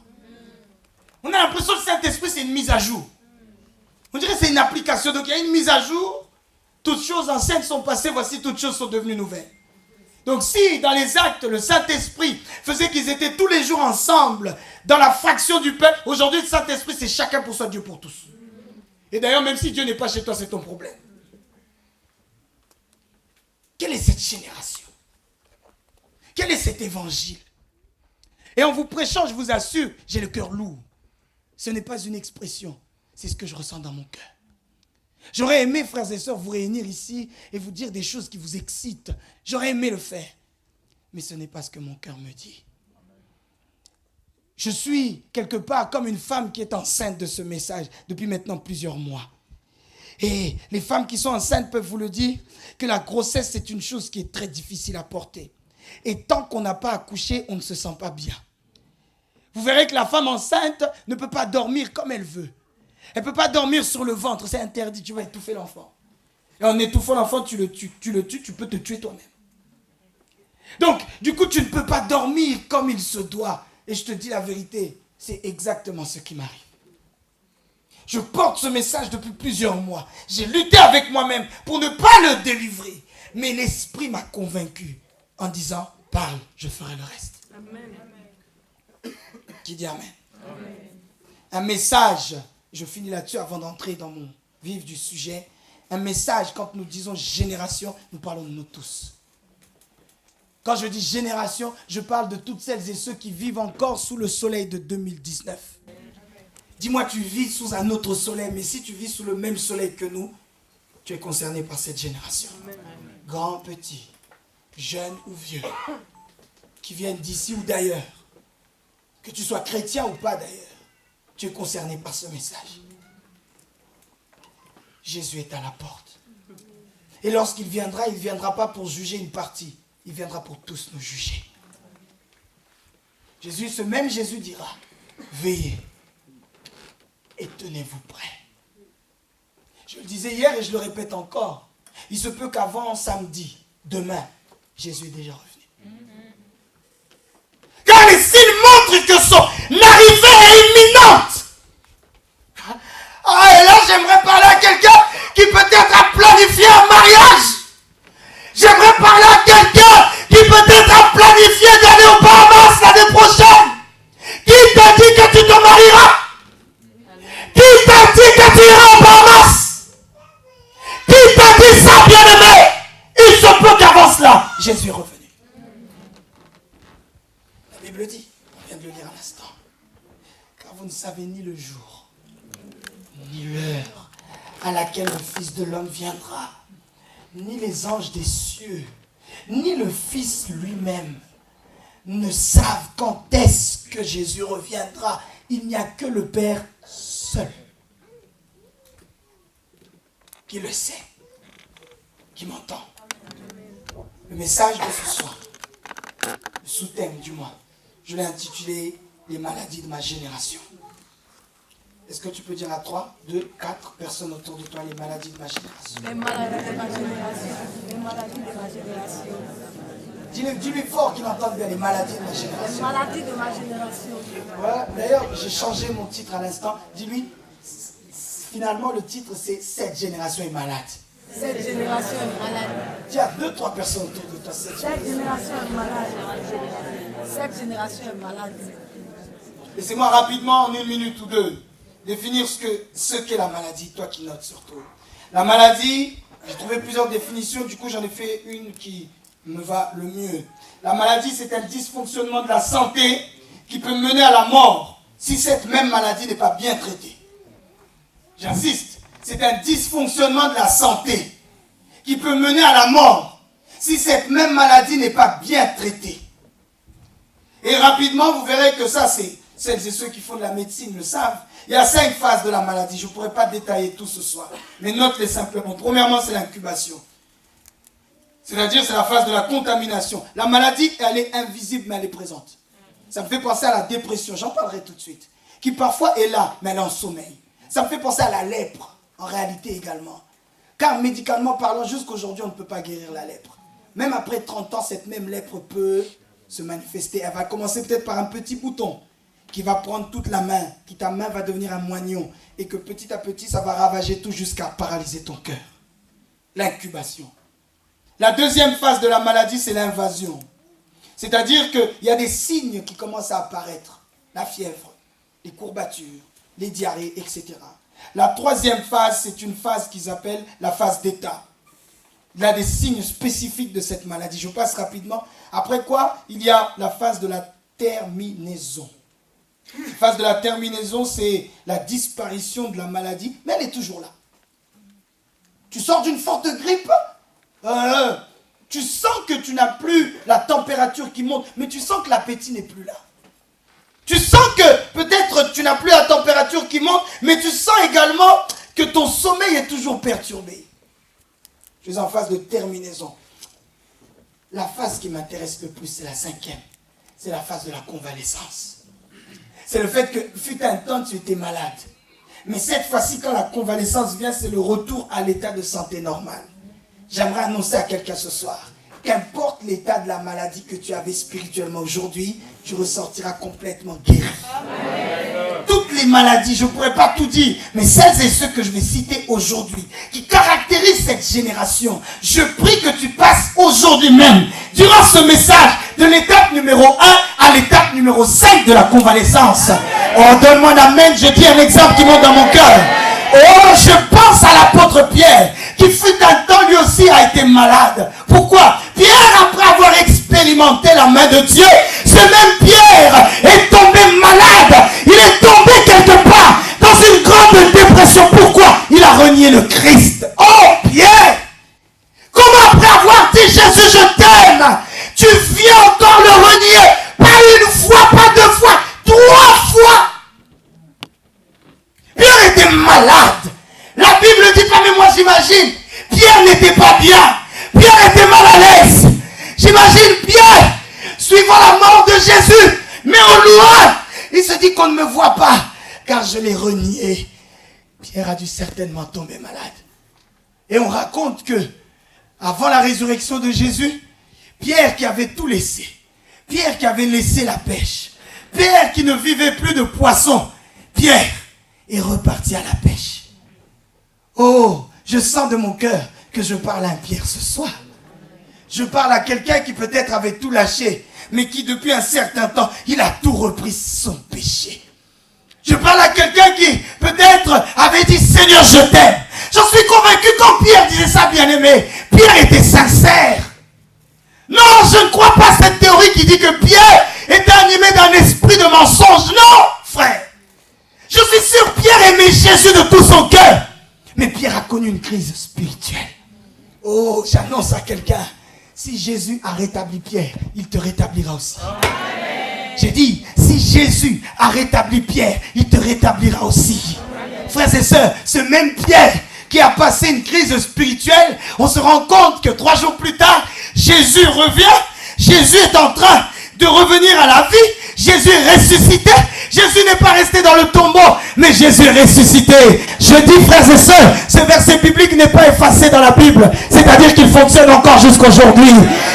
On a l'impression que le Saint-Esprit, c'est une mise à jour. On dirait que c'est une application. Donc il y a une mise à jour. Toutes choses anciennes sont passées, voici toutes choses sont devenues nouvelles. Donc si dans les actes, le Saint-Esprit faisait qu'ils étaient tous les jours ensemble dans la fraction du peuple, aujourd'hui le Saint-Esprit c'est chacun pour soi, Dieu pour tous. Et d'ailleurs même si Dieu n'est pas chez toi, c'est ton problème. Quelle est cette génération? Quel est cet évangile? Et en vous prêchant, je vous assure, j'ai le cœur lourd. Ce n'est pas une expression, c'est ce que je ressens dans mon cœur. J'aurais aimé, frères et sœurs, vous réunir ici et vous dire des choses qui vous excitent. J'aurais aimé le faire. Mais ce n'est pas ce que mon cœur me dit. Je suis quelque part comme une femme qui est enceinte de ce message depuis maintenant plusieurs mois. Et les femmes qui sont enceintes peuvent vous le dire que la grossesse, c'est une chose qui est très difficile à porter. Et tant qu'on n'a pas accouché, on ne se sent pas bien. Vous verrez que la femme enceinte ne peut pas dormir comme elle veut. Elle ne peut pas dormir sur le ventre, c'est interdit, tu vas étouffer l'enfant. Et en étouffant l'enfant, tu le tues, tu peux te tuer toi-même. Donc, du coup, tu ne peux pas dormir comme il se doit. Et je te dis la vérité, c'est exactement ce qui m'arrive. Je porte ce message depuis plusieurs mois. J'ai lutté avec moi-même pour ne pas le délivrer. Mais l'Esprit m'a convaincu en disant, parle, je ferai le reste. Amen. Qui dit Amen? Amen. Un message, je finis là-dessus avant d'entrer dans mon vif du sujet. Un message, quand nous disons génération, nous parlons de nous tous. Quand je dis génération, je parle de toutes celles et ceux qui vivent encore sous le soleil de 2019. Dis-moi, tu vis sous un autre soleil, mais si tu vis sous le même soleil que nous, tu es concerné par cette génération. Grand, petit, jeune ou vieux, qui viennent d'ici ou d'ailleurs, que tu sois chrétien ou pas d'ailleurs, tu es concerné par ce message. Jésus est à la porte. Et lorsqu'il viendra, il ne viendra pas pour juger une partie. Il viendra pour tous nous juger. Jésus, ce même Jésus dira, veillez et tenez-vous prêts. Je le disais hier et je le répète encore. Il se peut qu'avant samedi, demain, Jésus est déjà revenu. Car les signes montrent que son arrivée est imminente. Ah, et là, j'aimerais parler à quelqu'un qui peut-être a planifié un mariage. J'aimerais parler à quelqu'un qui peut-être a planifié d'aller au Bahamas l'année prochaine. Qui t'a dit que tu te marieras? Qui t'a dit que tu iras au Bahamas? Qui t'a dit ça, bien-aimé? Il se peut qu'avant cela, Jésus est revenu. La Bible dit, on vient de le lire à l'instant, car vous ne savez ni le jour, ni l'heure à laquelle le Fils de l'homme viendra, ni les anges des cieux, ni le Fils lui-même ne savent quand est-ce que Jésus reviendra. Il n'y a que le Père seul qui le sait, qui m'entend. Le message de ce soir, le sous-thème du mois, je l'ai intitulé « Les maladies de ma génération ». Est-ce que tu peux dire à 3, 2, 4 personnes autour de toi les maladies de ma génération? Les maladies de ma génération. Les maladies de ma génération. Dis-lui fort qu'il entende bien les maladies de ma génération. Les maladies de ma génération. Voilà, d'ailleurs, j'ai changé mon titre à l'instant. Dis-lui, finalement, le titre c'est « Cette génération est malade ». Cette génération est malade. Dis à 2, 3 personnes autour de toi. Cette génération est malade. Cette génération est malade. Laissez-moi rapidement, en 1 minute ou 2, définir ce qu'est la maladie, toi qui notes surtout. La maladie, j'ai trouvé plusieurs définitions, du coup j'en ai fait une qui me va le mieux. La maladie, c'est un dysfonctionnement de la santé qui peut mener à la mort si cette même maladie n'est pas bien traitée. J'insiste, c'est un dysfonctionnement de la santé qui peut mener à la mort si cette même maladie n'est pas bien traitée. Et rapidement, vous verrez que ça, c'est celles et ceux qui font de la médecine le savent. Il y a 5 phases de la maladie. Je ne pourrais pas détailler tout ce soir. Mais note-les simplement. Premièrement, c'est l'incubation. C'est-à-dire, c'est la phase de la contamination. La maladie, elle est invisible, mais elle est présente. Ça me fait penser à la dépression. J'en parlerai tout de suite. Qui parfois est là, mais elle est en sommeil. Ça me fait penser à la lèpre, en réalité également. Car médicalement parlant, jusqu'aujourd'hui, on ne peut pas guérir la lèpre. Même après 30 ans, cette même lèpre peut se manifester. Elle va commencer peut-être par un petit bouton qui va prendre toute la main, qui ta main va devenir un moignon et que petit à petit, ça va ravager tout jusqu'à paralyser ton cœur. L'incubation. La deuxième phase de la maladie, c'est l'invasion. C'est-à-dire qu'il y a des signes qui commencent à apparaître. La fièvre, les courbatures, les diarrhées, etc. La troisième phase, c'est une phase qu'ils appellent la phase d'état. Il y a des signes spécifiques de cette maladie. Je passe rapidement. Après quoi, il y a la phase de la terminaison. La phase de la terminaison, c'est la disparition de la maladie, mais elle est toujours là. Tu sors d'une forte grippe, tu sens que tu n'as plus la température qui monte, mais tu sens que l'appétit n'est plus là. Tu sens que peut-être tu n'as plus la température qui monte, mais tu sens également que ton sommeil est toujours perturbé. Je suis en phase de terminaison. La phase qui m'intéresse le plus, c'est la cinquième. C'est la phase de la convalescence. C'est le fait que, fut un temps, tu étais malade. Mais cette fois-ci, quand la convalescence vient, c'est le retour à l'état de santé normal. J'aimerais annoncer à quelqu'un ce soir, qu'importe l'état de la maladie que tu avais spirituellement aujourd'hui, tu ressortiras complètement guéri. Amen. Toutes les maladies, je ne pourrais pas tout dire, mais celles et ceux que je vais citer aujourd'hui, qui caractérisent cette génération, je prie que tu passes aujourd'hui même, durant ce message, de l'étape numéro 1 à l'étape numéro 5 de la convalescence. Oh, donne-moi un amen, je dis un exemple qui monte dans mon cœur. Oh, je pense à l'apôtre Pierre, qui fut un temps, lui aussi, a été malade. Pourquoi? Pierre, après avoir expérimenté la main de Dieu, ce même Pierre est tombé malade. Il est tombé quelque part dans une grande dépression. Pourquoi? Il a renié le Christ. Oh, Pierre! Comment après avoir dit Jésus, je t'aime, tu viens encore le renier? Pas une fois, pas deux fois, 3 fois. Pierre était malade. La Bible dit pas, mais moi j'imagine, Pierre n'était pas bien. Pierre était mal à l'aise. J'imagine Pierre, suivant la mort de Jésus, mais au loin, il se dit qu'on ne me voit pas, car je l'ai renié. Pierre a dû certainement tomber malade. Et on raconte que, avant la résurrection de Jésus, Pierre qui avait tout laissé, Pierre qui avait laissé la pêche, Pierre qui ne vivait plus de poissons, Pierre est reparti à la pêche. Oh, je sens de mon cœur que je parle à un Pierre ce soir. Je parle à quelqu'un qui peut-être avait tout lâché, mais qui depuis un certain temps, il a tout repris son péché. Je parle à quelqu'un qui peut-être avait dit Seigneur je t'aime. J'en suis convaincu quand Pierre disait ça, bien-aimé, Pierre était sincère. Non, je ne crois pas cette théorie qui dit que Pierre était animé d'un esprit de mensonge. Non, frère. Je suis sûr Pierre aimait Jésus de tout son cœur. Mais Pierre a connu une crise spirituelle. Oh, j'annonce à quelqu'un, si Jésus a rétabli Pierre, il te rétablira aussi. Amen. J'ai dit, si Jésus a rétabli Pierre, il te rétablira aussi. Amen. Frères et sœurs, ce même Pierre qui a passé une crise spirituelle, on se rend compte que 3 jours plus tard, Jésus revient, Jésus est en train de revenir à la vie, Jésus est ressuscité. Jésus n'est pas resté dans le tombeau, mais Jésus est ressuscité. Je dis, frères et sœurs, ce verset biblique n'est pas effacé dans la Bible. C'est-à-dire qu'il fonctionne encore jusqu'aujourd'hui.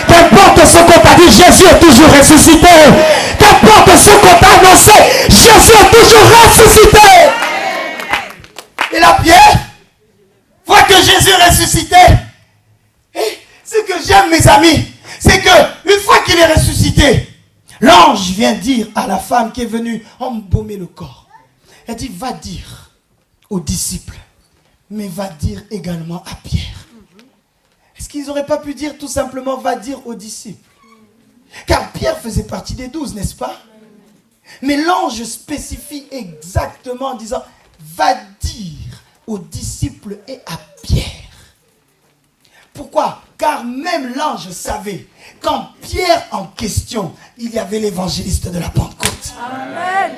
Qu'importe ce qu'on t'a dit, Jésus est toujours ressuscité. Qu'importe ce qu'on t'a annoncé, Jésus est toujours ressuscité. Et là, Pierre voit que Jésus est ressuscité. Et ce que j'aime, mes amis, c'est que une fois qu'il est ressuscité, l'ange vient dire à la femme qui est venue embaumer le corps. Elle dit, va dire aux disciples, mais va dire également à Pierre. Est-ce qu'ils n'auraient pas pu dire tout simplement, va dire aux disciples? Car Pierre faisait partie des 12, n'est-ce pas? Mais l'ange spécifie exactement en disant, va dire aux disciples et à Pierre. Pourquoi? Car même l'ange savait qu'en Pierre en question, il y avait l'évangéliste de la Pentecôte. Amen.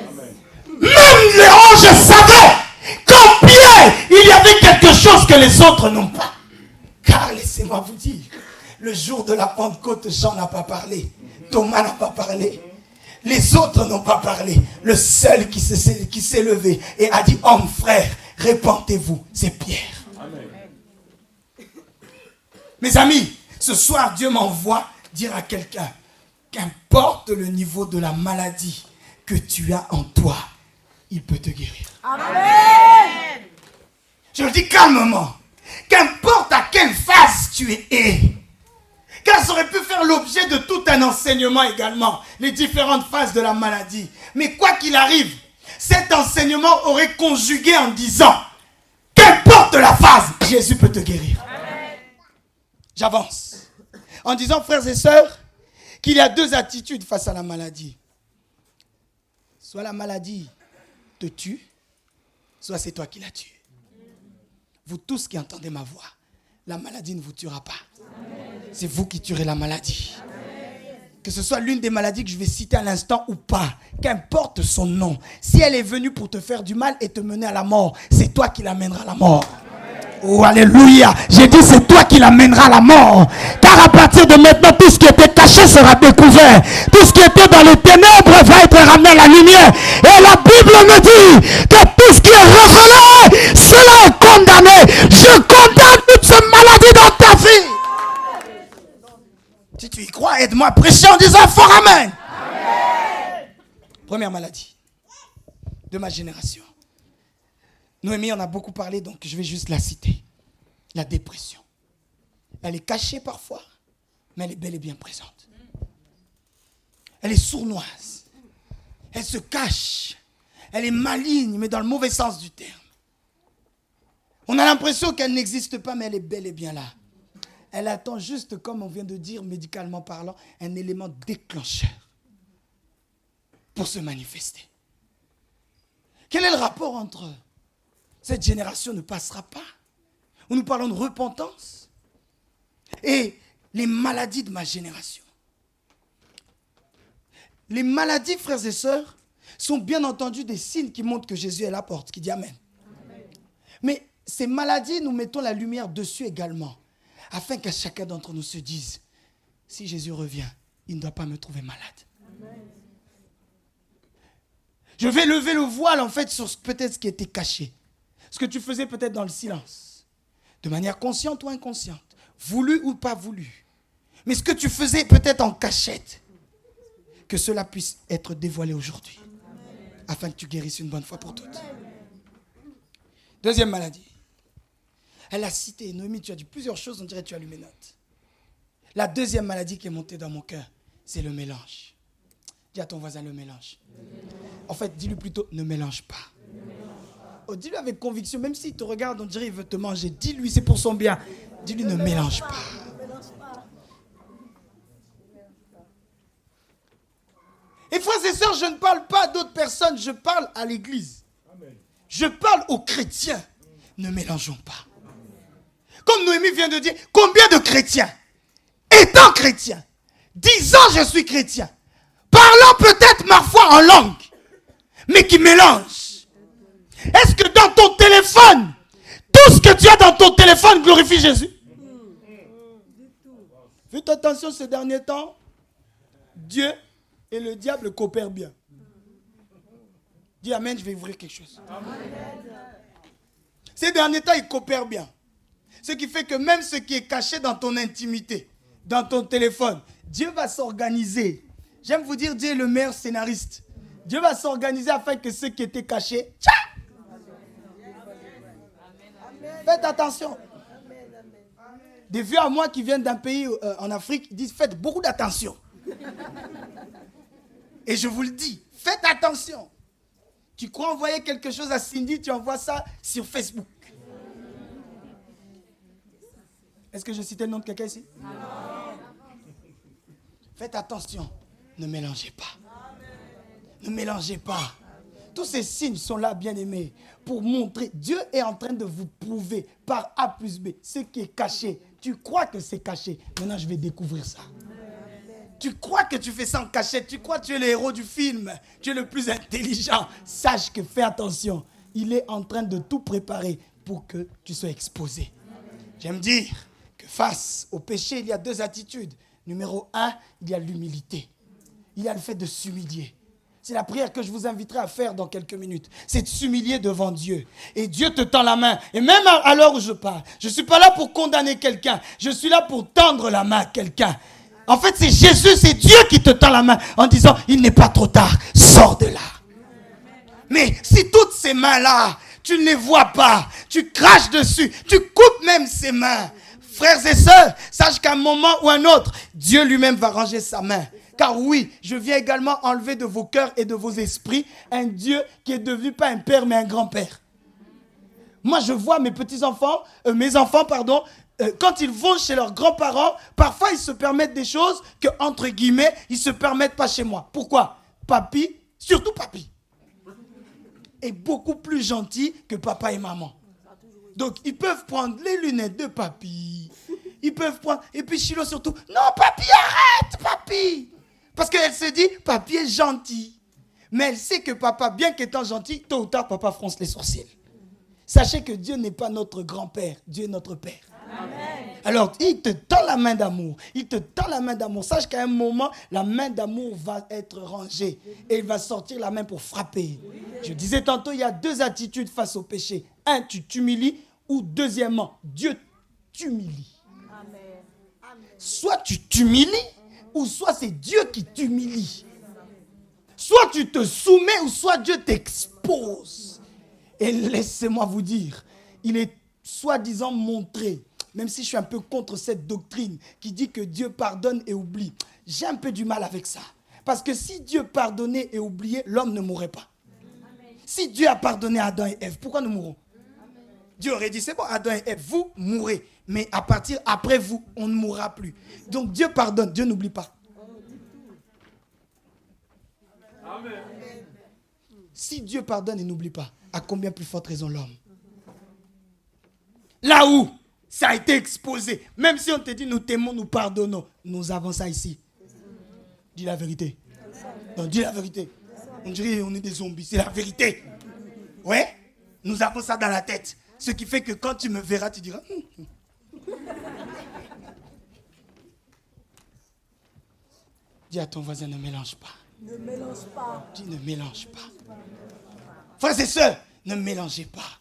Même l'ange savait qu'en Pierre, il y avait quelque chose que les autres n'ont pas. Car laissez-moi vous dire, le jour de la Pentecôte, Jean n'a pas parlé, Thomas n'a pas parlé, les autres n'ont pas parlé. Le seul qui s'est levé et a dit, homme frère, répentez-vous, c'est Pierre. Amen. Mes amis, ce soir, Dieu m'envoie dire à quelqu'un, qu'importe le niveau de la maladie que tu as en toi, il peut te guérir. Amen. Je le dis calmement. Qu'importe à quelle phase tu es, car ça aurait pu faire l'objet de tout un enseignement également, les différentes phases de la maladie. Mais quoi qu'il arrive, cet enseignement aurait conjugué en disant, qu'importe la phase, Jésus peut te guérir. Amen. J'avance. En disant, frères et sœurs, qu'il y a deux attitudes face à la maladie. Soit la maladie te tue, soit c'est toi qui la tues. Vous tous qui entendez ma voix, la maladie ne vous tuera pas. C'est vous qui tuerez la maladie. Que ce soit l'une des maladies que je vais citer à l'instant ou pas, qu'importe son nom, si elle est venue pour te faire du mal et te mener à la mort, c'est toi qui l'amèneras à la mort. Oh, alléluia. J'ai dit c'est toi qui l'amèneras à la mort. Car à partir de maintenant, tout ce qui était caché sera découvert. Tout ce qui était dans les ténèbres va être ramené à la lumière. Et la Bible me dit que tout ce qui est révélé, cela est condamné. Je condamne toute cette maladie dans ta vie. Si tu y crois, aide-moi à prêcher en disant fort amen. Amen. Première maladie de ma génération. Noémie en a beaucoup parlé, donc je vais juste la citer. La dépression. Elle est cachée parfois, mais elle est bel et bien présente. Elle est sournoise. Elle se cache. Elle est maligne, mais dans le mauvais sens du terme. On a l'impression qu'elle n'existe pas, mais elle est bel et bien là. Elle attend juste, comme on vient de dire, médicalement parlant, un élément déclencheur pour se manifester. Quel est le rapport entre cette génération ne passera pas, où nous parlons de repentance, et les maladies de ma génération? Les maladies, frères et sœurs, sont bien entendu des signes qui montrent que Jésus est à la porte, qui dit Amen. Amen. Mais ces maladies, nous mettons la lumière dessus également, afin qu'à chacun d'entre nous se dise, si Jésus revient, il ne doit pas me trouver malade. Amen. Je vais lever le voile en fait sur peut-être ce qui était caché. Ce que tu faisais peut-être dans le silence, de manière consciente ou inconsciente, voulu ou pas voulu. Mais ce que tu faisais peut-être en cachette, que cela puisse être dévoilé aujourd'hui, afin que tu guérisses une bonne fois pour toutes. Deuxième maladie. Elle a cité, Noémie, tu as dit plusieurs choses, on dirait que tu as lu mes notes. La deuxième maladie qui est montée dans mon cœur, c'est le mélange. Dis à ton voisin le mélange. En fait, dis-lui plutôt, ne mélange pas. Oh, dis-lui avec conviction, même s'il te regarde, on dirait qu'il veut te manger. Dis-lui, c'est pour son bien. Dis-lui, ne mélange pas. Et frères et sœurs, je ne parle pas d'autres personnes, je parle à l'église. Je parle aux chrétiens. Ne mélangeons pas. Comme Noémie vient de dire, combien de chrétiens, étant chrétiens, disant je suis chrétien, parlant peut-être parfois en langue, mais qui mélangent. Est-ce que dans ton téléphone, tout ce que tu as dans ton téléphone glorifie Jésus? Faites attention ces derniers temps, Dieu et le diable coopèrent bien. Dis Amen, je vais ouvrir quelque chose. Amen. Ces derniers temps, ils coopèrent bien. Ce qui fait que même ce qui est caché dans ton intimité, dans ton téléphone, Dieu va s'organiser. J'aime vous dire, Dieu est le meilleur scénariste. Dieu va s'organiser afin que ce qui était caché, tcha! Faites attention. Des vieux à moi qui viennent d'un pays en Afrique disent faites beaucoup d'attention. Et je vous le dis, faites attention. Tu crois envoyer quelque chose à Cindy, tu envoies ça sur Facebook. Est-ce que je citais le nom de quelqu'un ici? Non. Faites attention, ne mélangez pas. Ne mélangez pas. Tous ces signes sont là, bien-aimés, pour montrer. Dieu est en train de vous prouver par A plus B ce qui est caché. Tu crois que c'est caché. Maintenant, je vais découvrir ça. Tu crois que tu fais ça en cachette. Tu crois que tu es le héros du film. Tu es le plus intelligent. Sache que fais attention. Il est en train de tout préparer pour que tu sois exposé. J'aime dire que face au péché, il y a deux attitudes. Numéro 1, il y a l'humilité. Il y a le fait de s'humilier. C'est la prière que je vous inviterai à faire dans quelques minutes. C'est de s'humilier devant Dieu. Et Dieu te tend la main. Et même à l'heure où je parle, je ne suis pas là pour condamner quelqu'un. Je suis là pour tendre la main à quelqu'un. En fait, c'est Jésus, c'est Dieu qui te tend la main en disant, il n'est pas trop tard, sors de là. Mais si toutes ces mains-là, tu ne les vois pas, tu craches dessus, tu coupes même ses mains. Frères et sœurs, sache qu'à un moment ou un autre, Dieu lui-même va ranger sa main. Car oui, je viens également enlever de vos cœurs et de vos esprits un Dieu qui est devenu pas un père mais un grand-père. Moi, je vois mes petits-enfants, quand ils vont chez leurs grands-parents, parfois ils se permettent des choses que, entre guillemets, ils ne se permettent pas chez moi. Pourquoi? Papy, surtout papy, est beaucoup plus gentil que papa et maman. Donc, ils peuvent prendre les lunettes de papy. Ils peuvent prendre... Et puis, Chilo surtout. Non, papy, arrête, papy. Parce qu'elle se dit, papy est gentil. Mais elle sait que papa, bien qu'étant gentil, tôt ou tard, papa fronce les sourcils. Sachez que Dieu n'est pas notre grand-père. Dieu est notre Père. Amen. Alors, il te tend la main d'amour. Il te tend la main d'amour. Sache qu'à un moment, la main d'amour va être rangée. Et il va sortir la main pour frapper. Je disais tantôt, il y a deux attitudes face au péché. Un, tu t'humilies. Ou deuxièmement, Dieu t'humilie. Soit tu t'humilies, ou soit c'est Dieu qui t'humilie. Soit tu te soumets, ou soit Dieu t'expose. Et laissez-moi vous dire, il est soi-disant montré, même si je suis un peu contre cette doctrine qui dit que Dieu pardonne et oublie. J'ai un peu du mal avec ça. Parce que si Dieu pardonnait et oubliait, l'homme ne mourrait pas. Si Dieu a pardonné à Adam et Ève, pourquoi nous mourrons? Dieu aurait dit, c'est bon, Adam et Ève, vous mourrez. Mais à partir, après vous, on ne mourra plus. Donc Dieu pardonne, Dieu n'oublie pas. Amen. Si Dieu pardonne et n'oublie pas, à combien plus forte raison l'homme? Là où ça a été exposé, même si on te dit nous t'aimons, nous pardonnons, nous avons ça ici. Dis la vérité. Non, dis la vérité. On dirait on est des zombies, c'est la vérité. Ouais, nous avons ça dans la tête. Ce qui fait que quand tu me verras, tu diras... Dis à ton voisin, ne mélange pas. Ne mélange pas. Dis, ne mélange pas. Frères et sœurs, ne mélangez pas.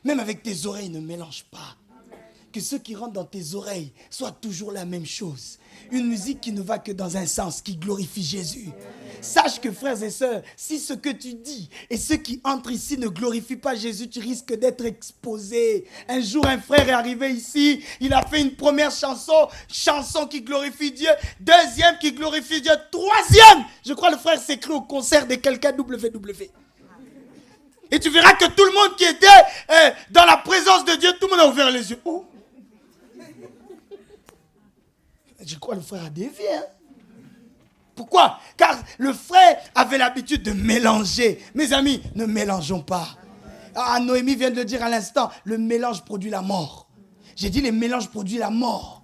Même avec tes oreilles, ne mélange pas. Que ce qui rentre dans tes oreilles soit toujours la même chose. Une musique qui ne va que dans un sens, qui glorifie Jésus. Sache que, frères et sœurs, si ce que tu dis et ce qui entre ici ne glorifie pas Jésus, tu risques d'être exposé. Un jour, un frère est arrivé ici, il a fait une première chanson qui glorifie Dieu, deuxième qui glorifie Dieu, troisième, je crois le frère s'écrit au concert de quelqu'un WW. Et tu verras que tout le monde qui était dans la présence de Dieu, tout le monde a ouvert les yeux. Oh. Je crois que le frère a dévié. Hein? Pourquoi? Car le frère avait l'habitude de mélanger. Mes amis, ne mélangeons pas. Ah, Noémie vient de le dire à l'instant, le mélange produit la mort. J'ai dit, les mélanges produisent la mort.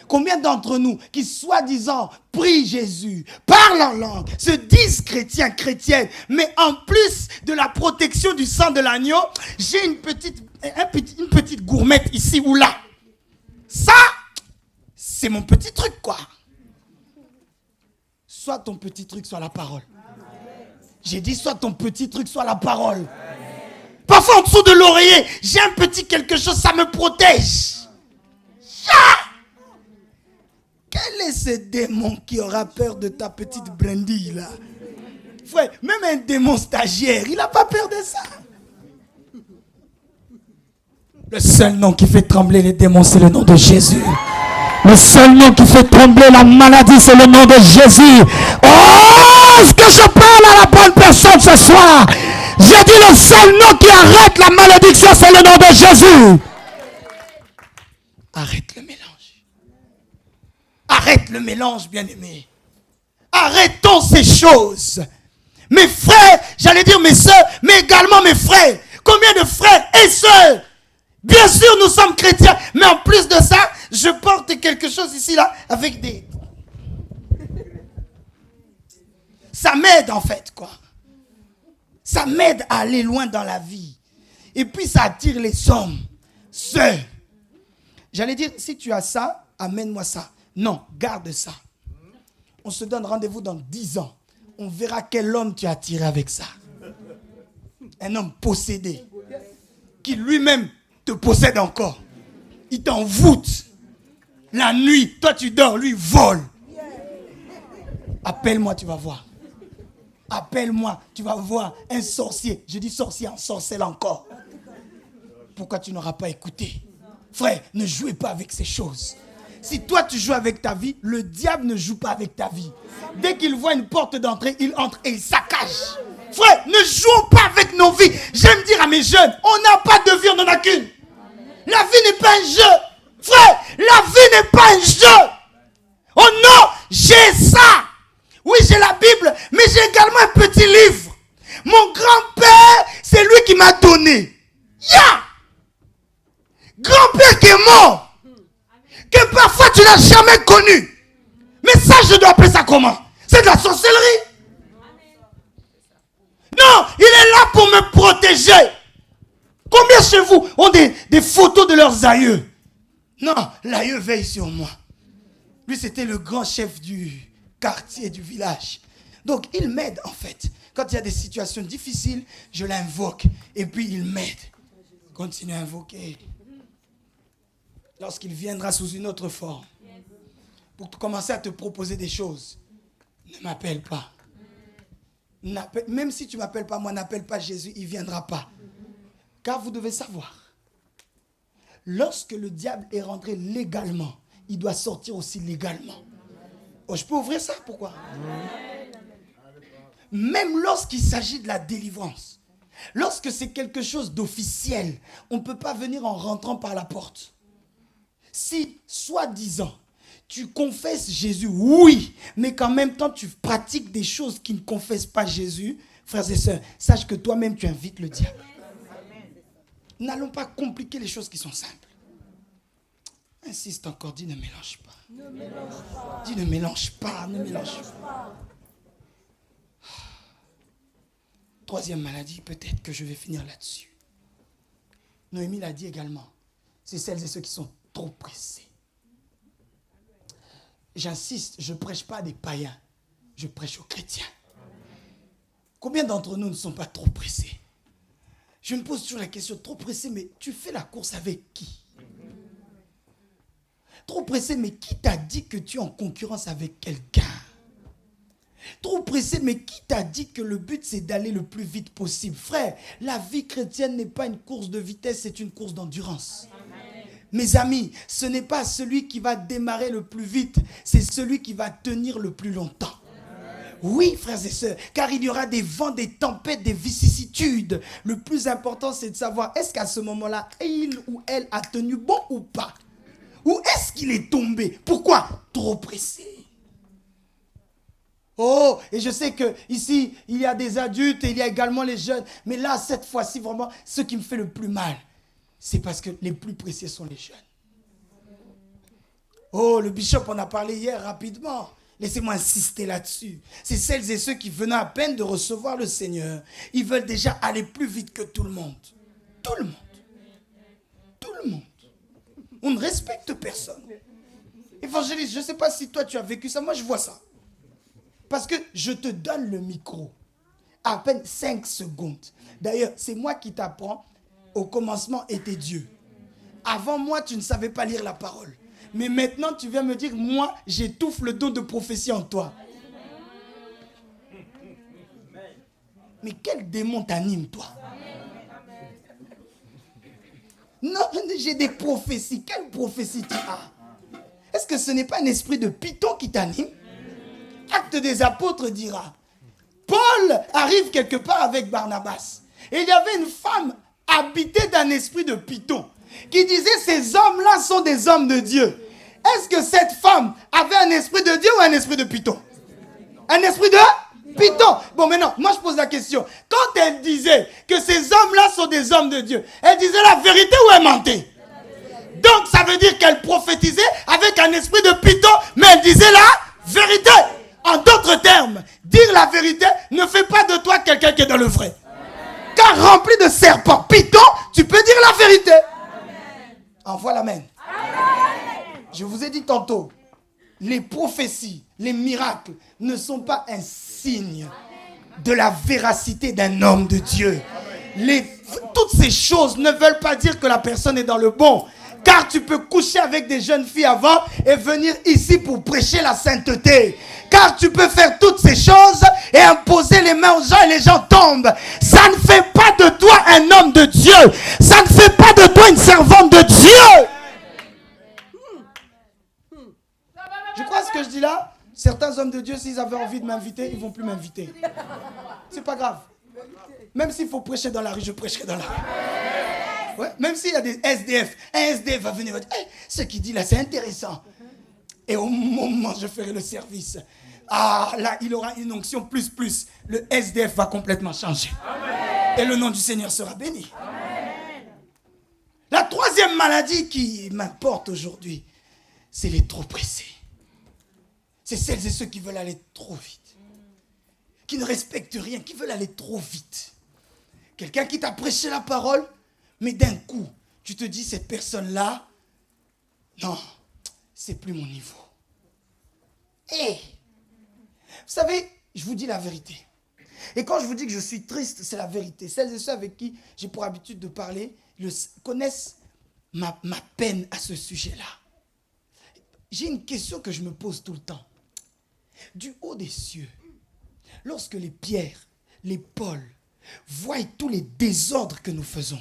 Combien d'entre nous qui, soi-disant, prient Jésus, parlent en langue, se disent chrétiens, chrétiennes, mais en plus de la protection du sang de l'agneau, j'ai une petite gourmette ici ou là. Ça, c'est mon petit truc, quoi. Soit ton petit truc, soit la parole. J'ai dit, soit ton petit truc, soit la parole. Parfois, en dessous de l'oreiller, j'ai un petit quelque chose, ça me protège. Quel est ce démon qui aura peur de ta petite brindille là? Frère, même un démon stagiaire, il n'a pas peur de ça. Le seul nom qui fait trembler les démons, c'est le nom de Jésus. Le seul nom qui fait trembler la maladie, c'est le nom de Jésus. Oh, est-ce que je parle à la bonne personne ce soir? J'ai dit le seul nom qui arrête la malédiction, c'est le nom de Jésus. Arrête le mélange. Arrête le mélange, bien-aimé. Arrêtons ces choses. Mes frères, j'allais dire mes soeurs, mais également mes frères. Combien de frères et sœurs? Bien sûr, nous sommes chrétiens, mais en plus de ça, je porte quelque chose ici, là, avec des... Ça m'aide, en fait, quoi. Ça m'aide à aller loin dans la vie. Et puis, ça attire les hommes. Sœurs. J'allais dire, si tu as ça, amène-moi ça. Non, garde ça. On se donne rendez-vous dans 10 ans. On verra quel homme tu as attiré avec ça. Un homme possédé. Qui lui-même te possède encore. Il t'envoûte. La nuit, toi tu dors, lui vole. Appelle-moi, tu vas voir. Appelle-moi, tu vas voir un sorcier. Je dis sorcier, en sorcelle encore. Pourquoi tu n'auras pas écouté? Frère, ne jouez pas avec ces choses. Si toi tu joues avec ta vie, le diable ne joue pas avec ta vie. Dès qu'il voit une porte d'entrée, il entre et il saccage. Frère, ne jouons pas avec nos vies. J'aime dire à mes jeunes, on n'a pas de vie, on n'en a qu'une. La vie n'est pas un jeu. Frère, la vie n'est pas un jeu. Oh non, j'ai ça. Oui, j'ai la Bible, mais j'ai également un petit livre. Mon grand-père, c'est lui qui m'a donné. Grand-père qui est mort, que parfois tu n'as jamais connu. Mais ça, je dois appeler ça comment? C'est de la sorcellerie. Non, il est là pour me protéger. Combien chez vous ont des photos de leurs aïeux? Non, l'aïeux veille sur moi. Lui, c'était le grand chef du quartier, du village. Donc, il m'aide en fait. Quand il y a des situations difficiles, je l'invoque. Et puis, il m'aide. Continue à invoquer. Lorsqu'il viendra sous une autre forme, pour commencer à te proposer des choses, ne m'appelle pas. Même si tu ne m'appelles pas, moi, n'appelle pas Jésus, il ne viendra pas. Car vous devez savoir, lorsque le diable est rentré légalement, il doit sortir aussi légalement. Oh, je peux ouvrir ça? Pourquoi? Même lorsqu'il s'agit de la délivrance, lorsque c'est quelque chose d'officiel, on ne peut pas venir en rentrant par la porte. Si, soi-disant, tu confesses Jésus, oui, mais qu'en même temps tu pratiques des choses qui ne confessent pas Jésus, frères et sœurs, sache que toi-même tu invites le diable. N'allons pas compliquer les choses qui sont simples. Insiste encore, dis ne mélange pas. Ne mélange pas. Dis ne mélange pas, ne mélange pas. Troisième maladie, peut-être que je vais finir là-dessus. Noémie l'a dit également, c'est celles et ceux qui sont trop pressés. J'insiste, je ne prêche pas à des païens, je prêche aux chrétiens. Combien d'entre nous ne sont pas trop pressés? Je me pose toujours la question, trop pressé, mais tu fais la course avec qui? Trop pressé, mais qui t'a dit que tu es en concurrence avec quelqu'un? Trop pressé, mais qui t'a dit que le but c'est d'aller le plus vite possible? Frère, la vie chrétienne n'est pas une course de vitesse, c'est une course d'endurance. Mes amis, ce n'est pas celui qui va démarrer le plus vite, c'est celui qui va tenir le plus longtemps. Oui, frères et sœurs, car il y aura des vents, des tempêtes, des vicissitudes. Le plus important, c'est de savoir, est-ce qu'à ce moment-là, il ou elle a tenu bon ou pas? Ou est-ce qu'il est tombé? Pourquoi? Trop pressé. Oh, et je sais qu'ici, il y a des adultes et il y a également les jeunes. Mais là, cette fois-ci, vraiment, ce qui me fait le plus mal, c'est parce que les plus pressés sont les jeunes. Oh, le bishop en a parlé hier rapidement. Laissez-moi insister là-dessus. C'est celles et ceux qui venaient à peine de recevoir le Seigneur. Ils veulent déjà aller plus vite que tout le monde. Tout le monde. Tout le monde. On ne respecte personne. Évangéliste, je ne sais pas si toi tu as vécu ça. Moi, je vois ça. Parce que je te donne le micro. À peine 5 secondes. D'ailleurs, c'est moi qui t'apprends. Au commencement était Dieu. Avant moi, tu ne savais pas lire la parole. Mais maintenant, tu viens me dire, moi, j'étouffe le don de prophétie en toi. Mais quel démon t'anime, toi? Non, j'ai des prophéties. Quelle prophétie tu as? Est-ce que ce n'est pas un esprit de python qui t'anime? Acte des apôtres dira, Paul arrive quelque part avec Barnabas. Et il y avait une femme habitée d'un esprit de python qui disait, ces hommes-là sont des hommes de Dieu. Est-ce que cette femme avait un esprit de Dieu ou un esprit de python? Un esprit de python. Bon, maintenant, moi je pose la question. Quand elle disait que ces hommes-là sont des hommes de Dieu, elle disait la vérité ou elle mentait? Donc ça veut dire qu'elle prophétisait avec un esprit de python, mais elle disait la vérité. En d'autres termes, dire la vérité ne fait pas de toi quelqu'un qui est dans le vrai. Car rempli de serpents, python, tu peux dire la vérité. Envoie l'amen. Je vous ai dit tantôt, les prophéties, les miracles ne sont pas un signe de la véracité d'un homme de Dieu. Toutes ces choses ne veulent pas dire que la personne est dans le bon. Car tu peux coucher avec des jeunes filles avant et venir ici pour prêcher la sainteté. Car tu peux faire toutes ces choses et imposer les mains aux gens et les gens tombent. Ça ne fait pas de toi un homme de Dieu. Ça ne fait pas de toi une servante de Dieu. Je crois ce que je dis là. Certains hommes de Dieu, s'ils avaient envie de m'inviter, ils ne vont plus m'inviter. C'est pas grave. Même s'il faut prêcher dans la rue, je prêcherai dans la rue. Ouais, même s'il y a des SDF, un SDF va venir et va dire, hey, ce qu'il dit là, c'est intéressant. Et au moment où je ferai le service, ah là, il aura une onction plus. Le SDF va complètement changer. Amen. Et le nom du Seigneur sera béni. Amen. La troisième maladie qui m'importe aujourd'hui, c'est les trop pressés. C'est celles et ceux qui veulent aller trop vite. Qui ne respectent rien, qui veulent aller trop vite. Quelqu'un qui t'a prêché la parole, mais d'un coup, tu te dis, cette personne-là, non, c'est plus mon niveau. Et, vous savez, je vous dis la vérité. Et quand je vous dis que je suis triste, c'est la vérité. Celles et ceux avec qui j'ai pour habitude de parler connaissent ma peine à ce sujet-là. J'ai une question que je me pose tout le temps. Du haut des cieux, lorsque les Pierres, les Paul, voient tous les désordres que nous faisons,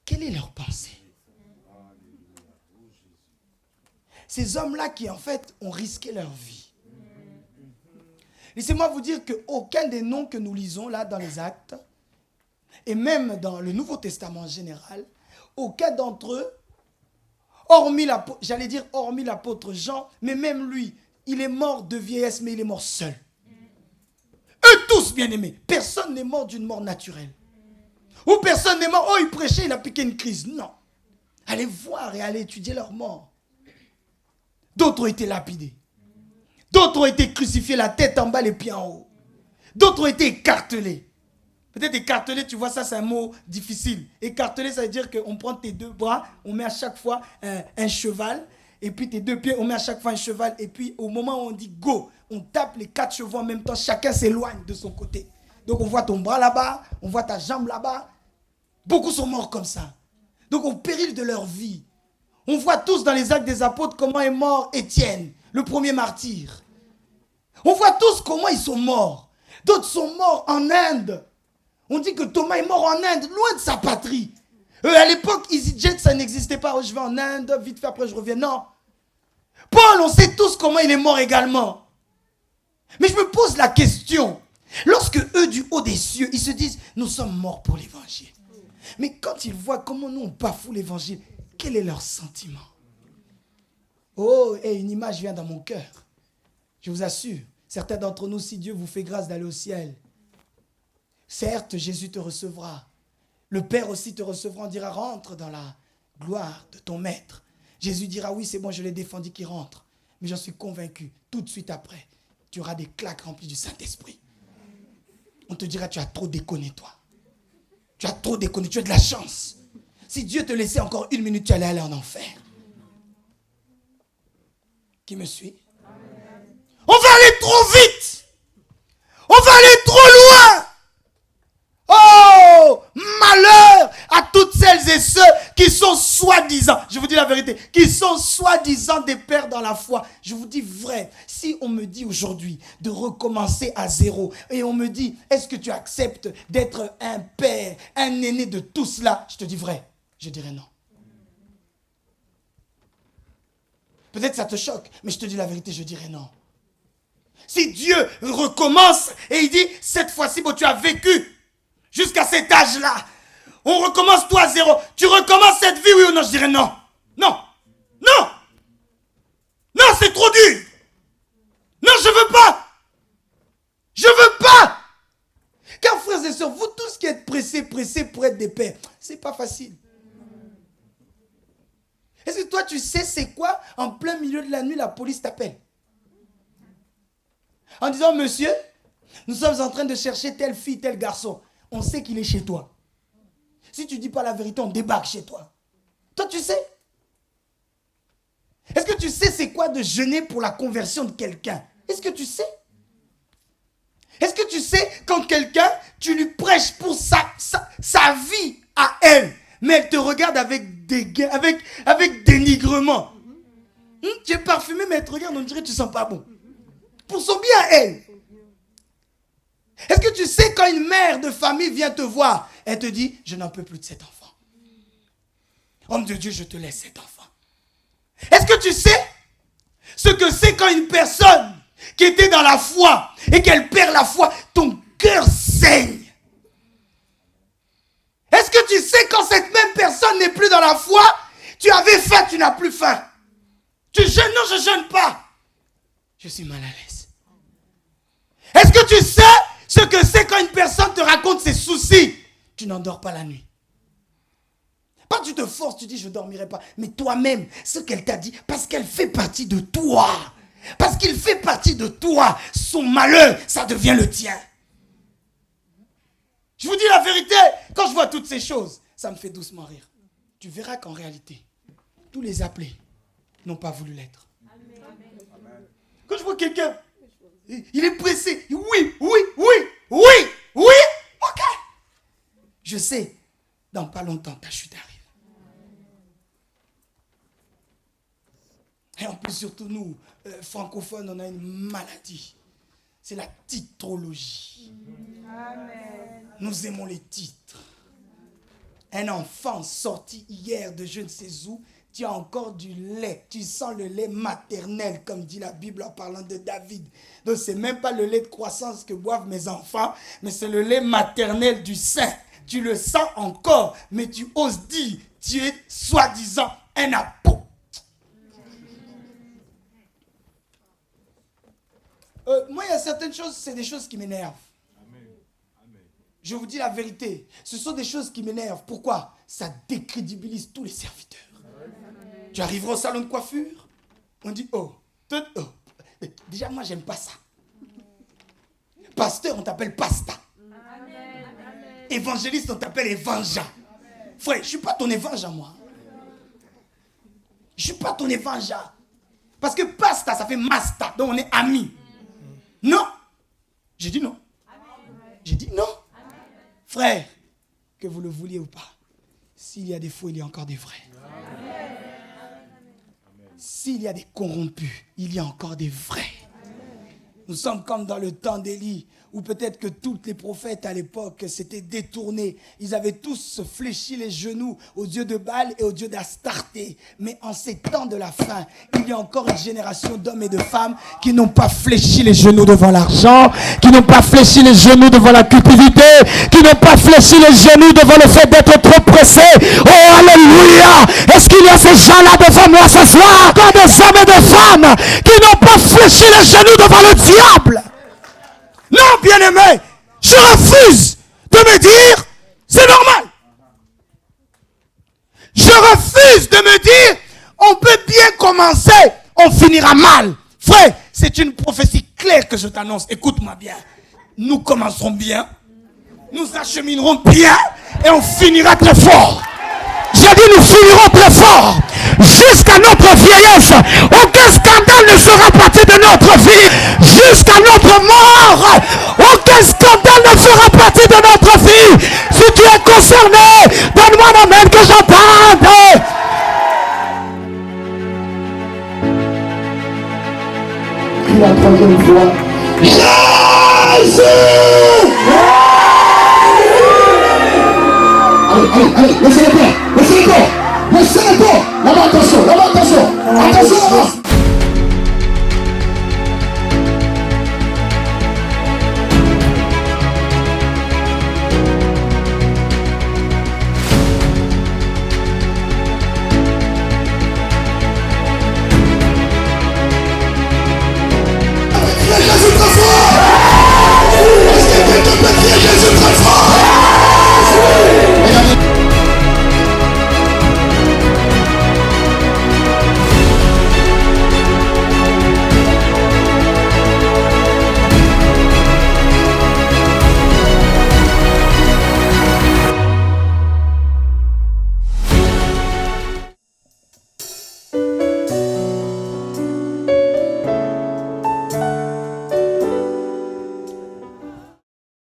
quelle est leur pensée? Ces hommes-là qui, en fait, ont risqué leur vie. Laissez-moi vous dire qu'aucun des noms que nous lisons là dans les Actes, et même dans le Nouveau Testament en général, aucun d'entre eux, hormis l'apôtre Jean, mais même lui, il est mort de vieillesse, mais il est mort seul. Eux tous, bien aimés, personne n'est mort d'une mort naturelle. Ou personne n'est mort, oh il prêchait, il a piqué une crise. Non. Allez voir et allez étudier leur mort. D'autres ont été lapidés. D'autres ont été crucifiés, la tête en bas, les pieds en haut. D'autres ont été écartelés. Peut-être écartelé, tu vois, ça c'est un mot difficile. Écartelé, ça veut dire qu'on prend tes deux bras, on met à chaque fois un cheval, et puis tes deux pieds, on met à chaque fois un cheval, et puis au moment où on dit go, on tape les 4 chevaux en même temps, chacun s'éloigne de son côté. Donc on voit ton bras là-bas, on voit ta jambe là-bas. Beaucoup sont morts comme ça. Donc au péril de leur vie, on voit tous dans les Actes des Apôtres comment est mort Étienne, le premier martyr. On voit tous comment ils sont morts. D'autres sont morts en Inde. On dit que Thomas est mort en Inde, loin de sa patrie. À l'époque, EasyJet, ça n'existait pas. Oh, je vais en Inde, vite fait, après je reviens. Non. Paul, on sait tous comment il est mort également. Mais je me pose la question. Lorsque eux, du haut des cieux, ils se disent, nous sommes morts pour l'évangile. Mais quand ils voient comment nous, on bafoue l'évangile, quel est leur sentiment? Oh, et une image vient dans mon cœur. Je vous assure, certains d'entre nous, si Dieu vous fait grâce d'aller au ciel, certes, Jésus te recevra. Le Père aussi te recevra, on dira, rentre dans la gloire de ton maître. Jésus dira, oui, c'est bon, je l'ai défendu qu'il rentre. Mais j'en suis convaincu, tout de suite après, tu auras des claques remplies du Saint-Esprit. On te dira, tu as trop déconné, toi. Tu as trop déconné, tu as de la chance. Si Dieu te laissait encore 1 minute, tu allais aller en enfer. Qui me suit? On va aller trop vite. On va aller trop loin. Oh, malheur à toutes celles et ceux qui sont soi-disant, je vous dis la vérité, qui sont soi-disant des pères dans la foi. Je vous dis vrai, si on me dit aujourd'hui de recommencer à zéro et on me dit, est-ce que tu acceptes d'être un père, un aîné de tout cela? Je te dis vrai, je dirais non. Peut-être ça te choque, mais je te dis la vérité, je dirais non. Si Dieu recommence et il dit, cette fois-ci, bon, tu as vécu jusqu'à cet âge-là, on recommence toi à zéro, tu recommences cette vie, oui ou non? Je dirais non. Non. Non. Non, c'est trop dur. Non, je veux pas. Je veux pas. Car frères et sœurs, vous tous qui êtes pressés pour être des pères, c'est pas facile. Est-ce que toi tu sais c'est quoi en plein milieu de la nuit la police t'appelle en disant monsieur, nous sommes en train de chercher telle fille, tel garçon. On sait qu'il est chez toi. Si tu dis pas la vérité, on débarque chez toi. Toi tu sais. Est-ce que tu sais c'est quoi de jeûner pour la conversion de quelqu'un? Est-ce que tu sais? Est-ce que tu sais quand quelqu'un, tu lui prêches pour sa vie à elle, mais elle te regarde avec des sera bon. Pour son bien à elle. Est-ce que tu sais quand une mère de famille vient te voir, elle te dit, je n'en peux plus de cet enfant. Homme de Dieu, je te laisse cet enfant. Est-ce que tu sais ce que c'est quand une personne qui était dans la foi et qu'elle perd la foi, ton cœur saigne? Est-ce que tu sais quand cette même personne n'est plus dans la foi, tu avais faim, tu n'as plus faim? Tu jeûnes? Non, je ne jeûne pas. Je suis mal à l'aise. Est-ce que tu sais ce que c'est quand une personne te raconte ses soucis? Tu n'endors pas la nuit. Pas tu te forces, tu dis je ne dormirai pas. Mais toi-même, ce qu'elle t'a dit, parce qu'elle fait partie de toi. Parce qu'il fait partie de toi. Son malheur, ça devient le tien. Je vous dis la vérité, quand je vois toutes ces choses, ça me fait doucement rire. Tu verras qu'en réalité, tous les appelés n'ont pas voulu l'être. Quand je vois quelqu'un, il est pressé. Oui, ok. Je sais, dans pas longtemps, ta chute arrive. Et en plus, surtout nous, francophones, on a une maladie. C'est la titrologie. Amen. Nous aimons les titres. Un enfant sorti hier de je ne sais où, tu as encore du lait. Tu sens le lait maternel, comme dit la Bible en parlant de David. Donc, ce n'est même pas le lait de croissance que boivent mes enfants, mais c'est le lait maternel du sein. Tu le sens encore, mais tu oses dire, tu es soi-disant un apôtre. Moi, il y a certaines choses, c'est des choses qui m'énervent. Je vous dis la vérité. Ce sont des choses qui m'énervent. Pourquoi? Ça décrédibilise tous les serviteurs. Tu arriveras au salon de coiffure, on dit déjà, moi, j'aime pas ça. Pasteur, on t'appelle pasta. Évangéliste, on t'appelle évangile. Frère, je ne suis pas ton évangile, moi. Je ne suis pas ton évangile. Parce que pasta, ça fait masta. Donc, on est amis. Non. J'ai dit non. J'ai dit non. Frère, que vous le vouliez ou pas, s'il y a des faux, il y a encore des vrais. S'il y a des corrompus, il y a encore des vrais. Nous sommes comme dans le temps d'Élie, où peut-être que tous les prophètes à l'époque s'étaient détournés. Ils avaient tous fléchi les genoux au dieu de Baal et au dieu d'Astarté. Mais en ces temps de la fin, il y a encore une génération d'hommes et de femmes qui n'ont pas fléchi les genoux devant l'argent, qui n'ont pas fléchi les genoux devant la cupidité, qui n'ont pas fléchi les genoux devant le fait d'être trop pressé. Oh, alléluia! Est-ce qu'il y a ces gens-là devant moi ce soir? Encore des hommes et des femmes qui n'ont pas fléchi les genoux devant le diable. Non, bien-aimé, je refuse de me dire, c'est normal. Je refuse de me dire, on peut bien commencer, on finira mal. Frère, c'est une prophétie claire que je t'annonce. Écoute-moi bien. Nous commencerons bien, nous acheminerons bien et on finira très fort. J'ai dit, nous finirons très fort. Jusqu'à notre vieillesse, aucun scandale ne fera partie de notre vie. Jusqu'à notre mort, aucun scandale ne fera partie de notre vie. Si tu es concerné, donne-moi un amen que j'entende. Prie la troisième fois. Jésus! Allez, laissez-le